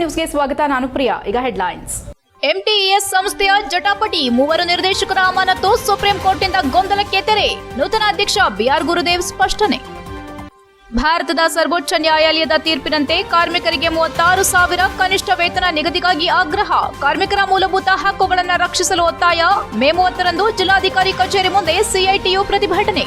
ನ್ಯೂಸ್ಗೆ ಸ್ವಾಗತ. ನಾನು ಪ್ರಿಯಾ. ಈಗ ಹೆಡ್ಲೈನ್ಸ್. ಎಂಟಿಇಎಸ್ ಸಂಸ್ಥೆಯ ಜಟಾಪಟಿ, 3 ನಿರ್ದೇಶಕರ ಅಮಾನತು, ಸುಪ್ರೀಂ ಕೋರ್ಟ್ನಿಂದ ಗೊಂದಲಕ್ಕೆ ತೆರೆ. ನೂತನ ಅಧ್ಯಕ್ಷ ಬಿಆರ್ ಗುರುದೇವ್ ಸ್ಪಷ್ಟನೆ. ಭಾರತದ ಸರ್ವೋಚ್ಚ ನ್ಯಾಯಾಲಯದ ತೀರ್ಪಿನಂತೆ ಕಾರ್ಮಿಕರಿಗೆ 36,000 ಕನಿಷ್ಠ ವೇತನ ನಿಗದಿಗಾಗಿ ಆಗ್ರಹ. ಕಾರ್ಮಿಕರ ಮೂಲಭೂತ ಹಕ್ಕುಗಳನ್ನು ರಕ್ಷಿಸಲು ಒತ್ತಾಯ. ಮೇ 30ರಂದು ಜಿಲ್ಲಾಧಿಕಾರಿ ಕಚೇರಿ ಮುಂದೆ ಸಿಐಟಿಯು ಪ್ರತಿಭಟನೆ.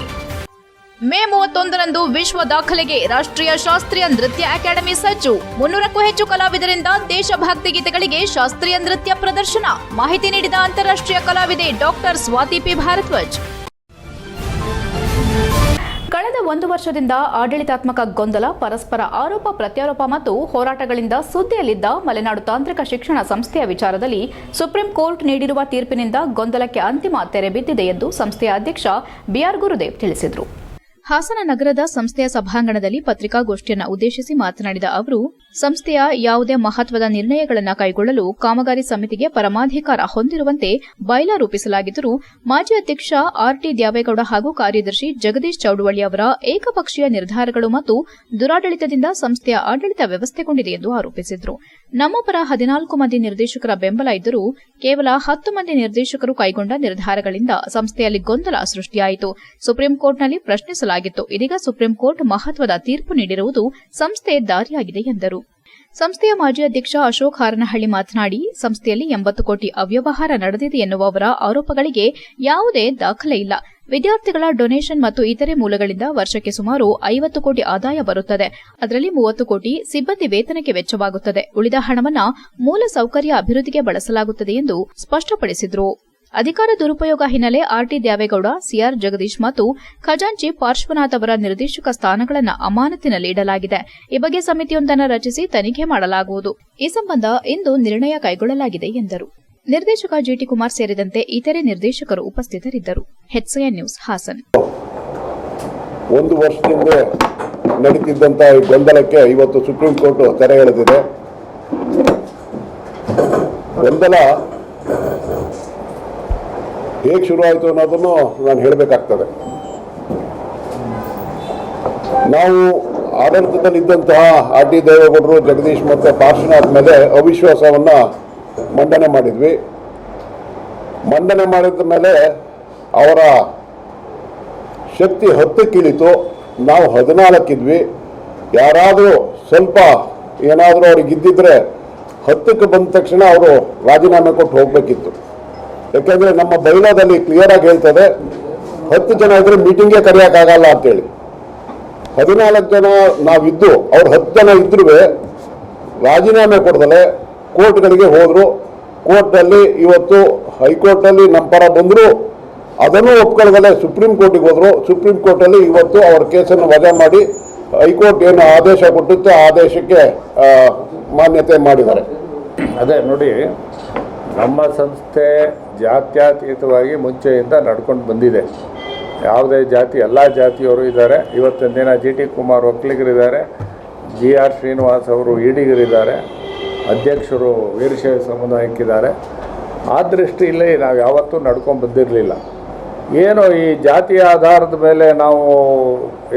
ಮೇ 31ರಂದು ವಿಶ್ವ ದಾಖಲೆಗೆ ರಾಷ್ಟ್ರೀಯ ಶಾಸ್ತ್ರೀಯ ನೃತ್ಯ ಅಕಾಡೆಮಿ ಸಜ್ಜು. 300ಕ್ಕೂ ಹೆಚ್ಚು ಕಲಾವಿದರಿಂದ ದೇಶಭಕ್ತಿ ಗೀತೆಗಳಿಗೆ ಶಾಸ್ತ್ರೀಯ ನೃತ್ಯ ಪ್ರದರ್ಶನ. ಮಾಹಿತಿ ನೀಡಿದ ಅಂತಾರಾಷ್ಟ್ರೀಯ ಕಲಾವಿದೆ ಡಾಕ್ಟರ್ ಸ್ವಾತಿ ಪಿ ಭಾರದ್ವಾಜ್. ಕಳೆದ 1 ವರ್ಷದಿಂದ ಆಡಳಿತಾತ್ಮಕ ಗೊಂದಲ, ಪರಸ್ಪರ ಆರೋಪ ಪ್ರತ್ಯಾರೋಪ ಮತ್ತು ಹೋರಾಟಗಳಿಂದ ಸುದ್ದಿಯಲ್ಲಿದ್ದ ಮಲೆನಾಡು ತಾಂತ್ರಿಕ ಶಿಕ್ಷಣ ಸಂಸ್ಥೆಯ ವಿಚಾರದಲ್ಲಿ ಸುಪ್ರೀಂ ಕೋರ್ಟ್ ನೀಡಿರುವ ತೀರ್ಪಿನಿಂದ ಗೊಂದಲಕ್ಕೆ ಅಂತಿಮ ತೆರೆ ಬಿದ್ದಿದೆ ಎಂದು ಸಂಸ್ಥೆಯ ಅಧ್ಯಕ್ಷ ಬಿಆರ್ ಗುರುದೇವ್ ತಿಳಿಸಿದರು. ಹಾಸನ ನಗರದ ಸಂಸ್ಥೆಯ ಸಭಾಂಗಣದಲ್ಲಿ ಪತ್ರಿಕಾಗೋಷ್ಠಿಯನ್ನು ಉದ್ದೇಶಿಸಿ ಮಾತನಾಡಿದ ಅವರು, ಸಂಸ್ಥೆಯ ಯಾವುದೇ ಮಹತ್ವದ ನಿರ್ಣಯಗಳನ್ನು ಕೈಗೊಳ್ಳಲು ಕಾಮಗಾರಿ ಸಮಿತಿಗೆ ಪರಮಾಧಿಕಾರ ಹೊಂದಿರುವಂತೆ ಬೈಲಾ ರೂಪಿಸಲಾಗಿದ್ದರೂ ಮಾಜಿ ಅಧ್ಯಕ್ಷ ಆರ್ಟಿ ದ್ಯಾವೇಗೌಡ ಹಾಗೂ ಕಾರ್ಯದರ್ಶಿ ಜಗದೀಶ್ ಚೌಡವಳ್ಳಿ ಅವರ ಏಕಪಕ್ಷೀಯ ನಿರ್ಧಾರಗಳು ಮತ್ತು ದುರಾಡಳಿತದಿಂದ ಸಂಸ್ಥೆಯ ಆಡಳಿತ ವ್ಯವಸ್ಥೆಗೊಂಡಿದೆ ಎಂದು ಆರೋಪಿಸಿದರು. ನಮ್ಮ ಪರ 14 ಮಂದಿ ನಿರ್ದೇಶಕರ ಬೆಂಬಲ ಇದ್ದರೂ ಕೇವಲ 10 ಮಂದಿ ನಿರ್ದೇಶಕರು ಕೈಗೊಂಡ ನಿರ್ಧಾರಗಳಿಂದ ಸಂಸ್ಥೆಯಲ್ಲಿ ಗೊಂದಲ ಸೃಷ್ಟಿಯಾಯಿತು. ಸುಪ್ರೀಂ ಕೋರ್ಟ್ನಲ್ಲಿ ಪ್ರಶ್ನಿಸಲಾಗಿತ್ತು. ಇದೀಗ ಸುಪ್ರೀಂ ಕೋರ್ಟ್ ಮಹತ್ವದ ತೀರ್ಪು ನೀಡಿರುವುದು ಸಂಸ್ಥೆ ದಾರಿಯಾಗಿದೆ ಎಂದರು. ಸಂಸ್ಥೆಯ ಮಾಜಿ ಅಧ್ಯಕ್ಷ ಅಶೋಕ್ ಹಾರನಹಳ್ಳಿ ಮಾತನಾಡಿ, ಸಂಸ್ಥೆಯಲ್ಲಿ 80 ಕೋಟಿ ಅವ್ಯವಹಾರ ನಡೆದಿದೆ ಎನ್ನುವವರ ಆರೋಪಗಳಿಗೆ ಯಾವುದೇ ದಾಖಲೆ ಇಲ್ಲ. ವಿದ್ಯಾರ್ಥಿಗಳ ಡೊನೇಷನ್ ಮತ್ತು ಇತರೆ ಮೂಲಗಳಿಂದ ವರ್ಷಕ್ಕೆ ಸುಮಾರು 50 ಕೋಟಿ ಆದಾಯ ಬರುತ್ತದೆ. ಅದರಲ್ಲಿ 30 ಕೋಟಿ ಸಿಬ್ಬಂದಿ ವೇತನಕ್ಕೆ ವೆಚ್ಚವಾಗುತ್ತದೆ. ಉಳಿದ ಹಣವನ್ನು ಮೂಲಸೌಕರ್ಯ ಅಭಿವೃದ್ಧಿಗೆ ಬಳಸಲಾಗುತ್ತದೆ ಎಂದು ಸ್ಪಷ್ಟಪಡಿಸಿದರು. ಅಧಿಕಾರ ದುರುಪಯೋಗ ಹಿನ್ನೆಲೆ ಆರ್ಟಿ ದ್ಯಾವೇಗೌಡ, ಸಿಆರ್ ಜಗದೀಶ್ ಮತ್ತು ಖಜಾಂಚಿ ಪಾರ್ಶ್ವನಾಥ್ ಅವರ ನಿರ್ದೇಶಕ ಸ್ಥಾನಗಳನ್ನು ಅಮಾನತಿನಲ್ಲಿ ಇಡಲಾಗಿದೆ. ಈ ಬಗ್ಗೆ ಸಮಿತಿಯೊಂದನ್ನು ರಚಿಸಿ ತನಿಖೆ ಮಾಡಲಾಗುವುದು. ಈ ಸಂಬಂಧ ಇಂದು ನಿರ್ಣಯ ಕೈಗೊಳ್ಳಲಾಗಿದೆ ಎಂದರು. ನಿರ್ದೇಶಕ ಜಿಟಿ ಕುಮಾರ್ ಸೇರಿದಂತೆ ಇತರೆ ನಿರ್ದೇಶಕರು ಉಪಸ್ಥಿತರಿದ್ದರು. HCN news, Haasan. 1 ವರ್ಷದಿಂದ ನಡೀತಿದ್ದಂತಹ ಈ ಗೊಂದಲಕ್ಕೆ ಇವತ್ತು ಸುಪ್ರೀಂ ಕೋರ್ಟ್ ತೆರೆ ಎಳೆದಿದೆ. ಗೊಂದಲ ಹೇಗೆ ಶುರುವಾಯಿತು ಅನ್ನೋದನ್ನು ನಾನು ಹೇಳಬೇಕಾಗ್ತದೆ. ನಾವು ಆಡಳಿತದಲ್ಲಿದ್ದಂತಹ ಆರ್ ಟಿ ದೇವೇಗೌಡರು, ಜಗದೀಶ್ ಮತ್ತು ಪಾರ್ಶ್ವನಾಥ್ ಮೇಲೆ ಅವಿಶ್ವಾಸವನ್ನು ಮಂಡನೆ ಮಾಡಿದ್ವಿ. ಮಂಡನೆ ಮಾಡಿದ ಮೇಲೆ ಅವರ ಶಕ್ತಿ 10ಕ್ಕೆ ಇಳಿತು. ನಾವು 14 ಇದ್ವಿ. ಯಾರಾದರೂ ಸ್ವಲ್ಪ ಏನಾದರೂ ಅವ್ರಿಗೆ ಇದ್ದಿದ್ರೆ 10ಕ್ಕೆ ಬಂದ ತಕ್ಷಣ ಅವರು ರಾಜೀನಾಮೆ ಕೊಟ್ಟು ಹೋಗಬೇಕಿತ್ತು. ಯಾಕೆಂದರೆ ನಮ್ಮ ಬೈಲಾದಲ್ಲಿ ಕ್ಲಿಯರಾಗಿ ಹೇಳ್ತದೆ, 10 ಜನ ಇದ್ರೆ ಮೀಟಿಂಗೇ ಕರೆಯೋಕ್ಕಾಗಲ್ಲ ಅಂತೇಳಿ. 14 ಜನ ನಾವಿದ್ದು ಅವ್ರು 10 ಜನ ಇದ್ರೂ ರಾಜೀನಾಮೆ ಕೊಡ್ದಲೆ ಕೋರ್ಟ್ಗಳಿಗೆ ಹೋದರು. ಕೋರ್ಟಲ್ಲಿ ಇವತ್ತು ಹೈಕೋರ್ಟಲ್ಲಿ ನಮ್ಮ ಪರ ಬಂದರು, ಅದನ್ನು ಒಪ್ಕೊಳ್ದಲೆ ಸುಪ್ರೀಂ ಕೋರ್ಟಿಗೆ ಹೋದರು. ಸುಪ್ರೀಂ ಕೋರ್ಟಲ್ಲಿ ಇವತ್ತು ಅವ್ರ ಕೇಸನ್ನು ವಜಾ ಮಾಡಿ ಹೈಕೋರ್ಟ್ ಏನು ಆದೇಶ ಕೊಟ್ಟುತ್ತೆ ಆ ಆದೇಶಕ್ಕೆ ಮಾನ್ಯತೆ ಮಾಡಿದ್ದಾರೆ. ಅದೇ ನೋಡಿ, ನಮ್ಮ ಸಂಸ್ಥೆ ಜಾತ್ಯತೀತವಾಗಿ ಮುಂಚೆಯಿಂದ ನಡ್ಕೊಂಡು ಬಂದಿದೆ. ಯಾವುದೇ ಜಾತಿ, ಎಲ್ಲ ಜಾತಿಯವರು ಇದ್ದಾರೆ. ಇವತ್ತಿನ ದಿನ ಜಿಟಿ ಕುಮಾರ್ ಒಕ್ಕಲಿಗರಿದ್ದಾರೆ, GR ಶ್ರೀನಿವಾಸ್ ಅವರು ಈಡಿಗರಿದ್ದಾರೆ, ಅಧ್ಯಕ್ಷರು ವೀರಶೈವ ಸಮುದಾಯಕ್ಕಿದ್ದಾರೆ. ಆ ದೃಷ್ಟಿಯಲ್ಲಿ ನಾವು ಯಾವತ್ತೂ ನಡ್ಕೊಂಡು ಬಂದಿರಲಿಲ್ಲ. ಏನೋ ಈ ಜಾತಿಯ ಆಧಾರದ ಮೇಲೆ ನಾವು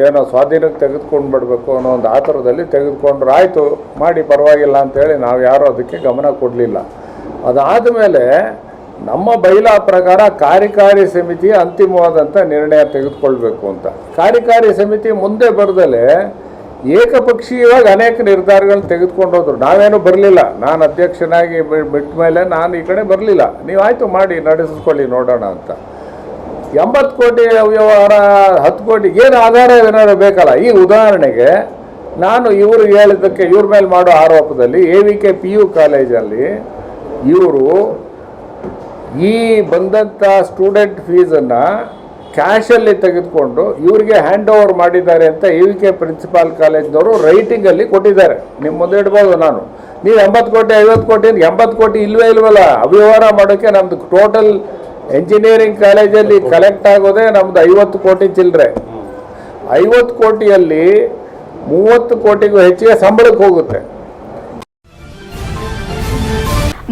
ಏನೋ ಸ್ವಾಧೀನಕ್ಕೆ ತೆಗೆದುಕೊಂಡು ಬಿಡಬೇಕು ಅನ್ನೋ ಒಂದು ಆತುರದಲ್ಲಿ ತೆಗೆದುಕೊಂಡ್ರೆ ಆಯಿತು, ಮಾಡಿ ಪರವಾಗಿಲ್ಲ ಅಂತೇಳಿ ನಾವು ಯಾರೂ ಅದಕ್ಕೆ ಗಮನ ಕೊಡಲಿಲ್ಲ. ಅದಾದ ಮೇಲೆ ನಮ್ಮ ಬೈಲಾ ಪ್ರಕಾರ ಕಾರ್ಯಕಾರಿ ಸಮಿತಿ ಅಂತಿಮವಾದಂಥ ನಿರ್ಣಯ ತೆಗೆದುಕೊಳ್ಬೇಕು ಅಂತ. ಕಾರ್ಯಕಾರಿ ಸಮಿತಿ ಮುಂದೆ ಬರದಲ್ಲೇ ಏಕಪಕ್ಷೀಯವಾಗಿ ಅನೇಕ ನಿರ್ಧಾರಗಳನ್ನ ತೆಗೆದುಕೊಂಡು ಹೋದ್ರು. ನಾವೇನು ಬರಲಿಲ್ಲ. ನಾನು ಅಧ್ಯಕ್ಷನಾಗಿ ಬಿಟ್ಟ ಮೇಲೆ ನಾನು ಈ ಕಡೆ ಬರಲಿಲ್ಲ. ನೀವು ಆಯಿತು ಮಾಡಿ ನಡೆಸ್ಕೊಳ್ಳಿ ನೋಡೋಣ ಅಂತ. 80 ಕೋಟಿ ಅವ್ಯವಹಾರ, 10 ಕೋಟಿ ಏನು ಆಧಾರ ಏನಾದ್ರು ಬೇಕಲ್ಲ. ಈ ಉದಾಹರಣೆಗೆ ನಾನು ಇವರು ಹೇಳಿದ್ದಕ್ಕೆ ಇವ್ರ ಮೇಲೆ ಮಾಡೋ ಆರೋಪದಲ್ಲಿ AVK PU ಕಾಲೇಜಲ್ಲಿ ಇವರು ಈ ಬಂದಂಥ ಸ್ಟೂಡೆಂಟ್ ಫೀಸನ್ನು ಕ್ಯಾಶಲ್ಲಿ ತೆಗೆದುಕೊಂಡು ಇವರಿಗೆ ಹ್ಯಾಂಡ್ ಓವರ್ ಮಾಡಿದ್ದಾರೆ ಅಂತ AVK ಪ್ರಿನ್ಸಿಪಾಲ್ ಕಾಲೇಜ್ನವರು ರೈಟಿಂಗಲ್ಲಿ ಕೊಟ್ಟಿದ್ದಾರೆ. ನಿಮ್ಮ ಮುಂದೆ ಇಡ್ಬೋದು ನಾನು. ನೀವು 80 ಕೋಟಿ 50 ಕೋಟಿ 80 ಕೋಟಿ ಇಲ್ವಲ್ಲ. ಅವ್ಯವಹಾರ ಮಾಡೋಕ್ಕೆ ನಮ್ಮದು ಟೋಟಲ್ ಎಂಜಿನಿಯರಿಂಗ್ ಕಾಲೇಜಲ್ಲಿ ಕಲೆಕ್ಟ್ ಆಗೋದೇ ನಮ್ಮದು 50 ಕೋಟಿ ಚಿಲ್ಲರೆ. 50 ಕೋಟಿಯಲ್ಲಿ 30 ಕೋಟಿಗೂ ಹೆಚ್ಚಿಗೆ ಸಂಬಳಕ್ಕೆ ಹೋಗುತ್ತೆ.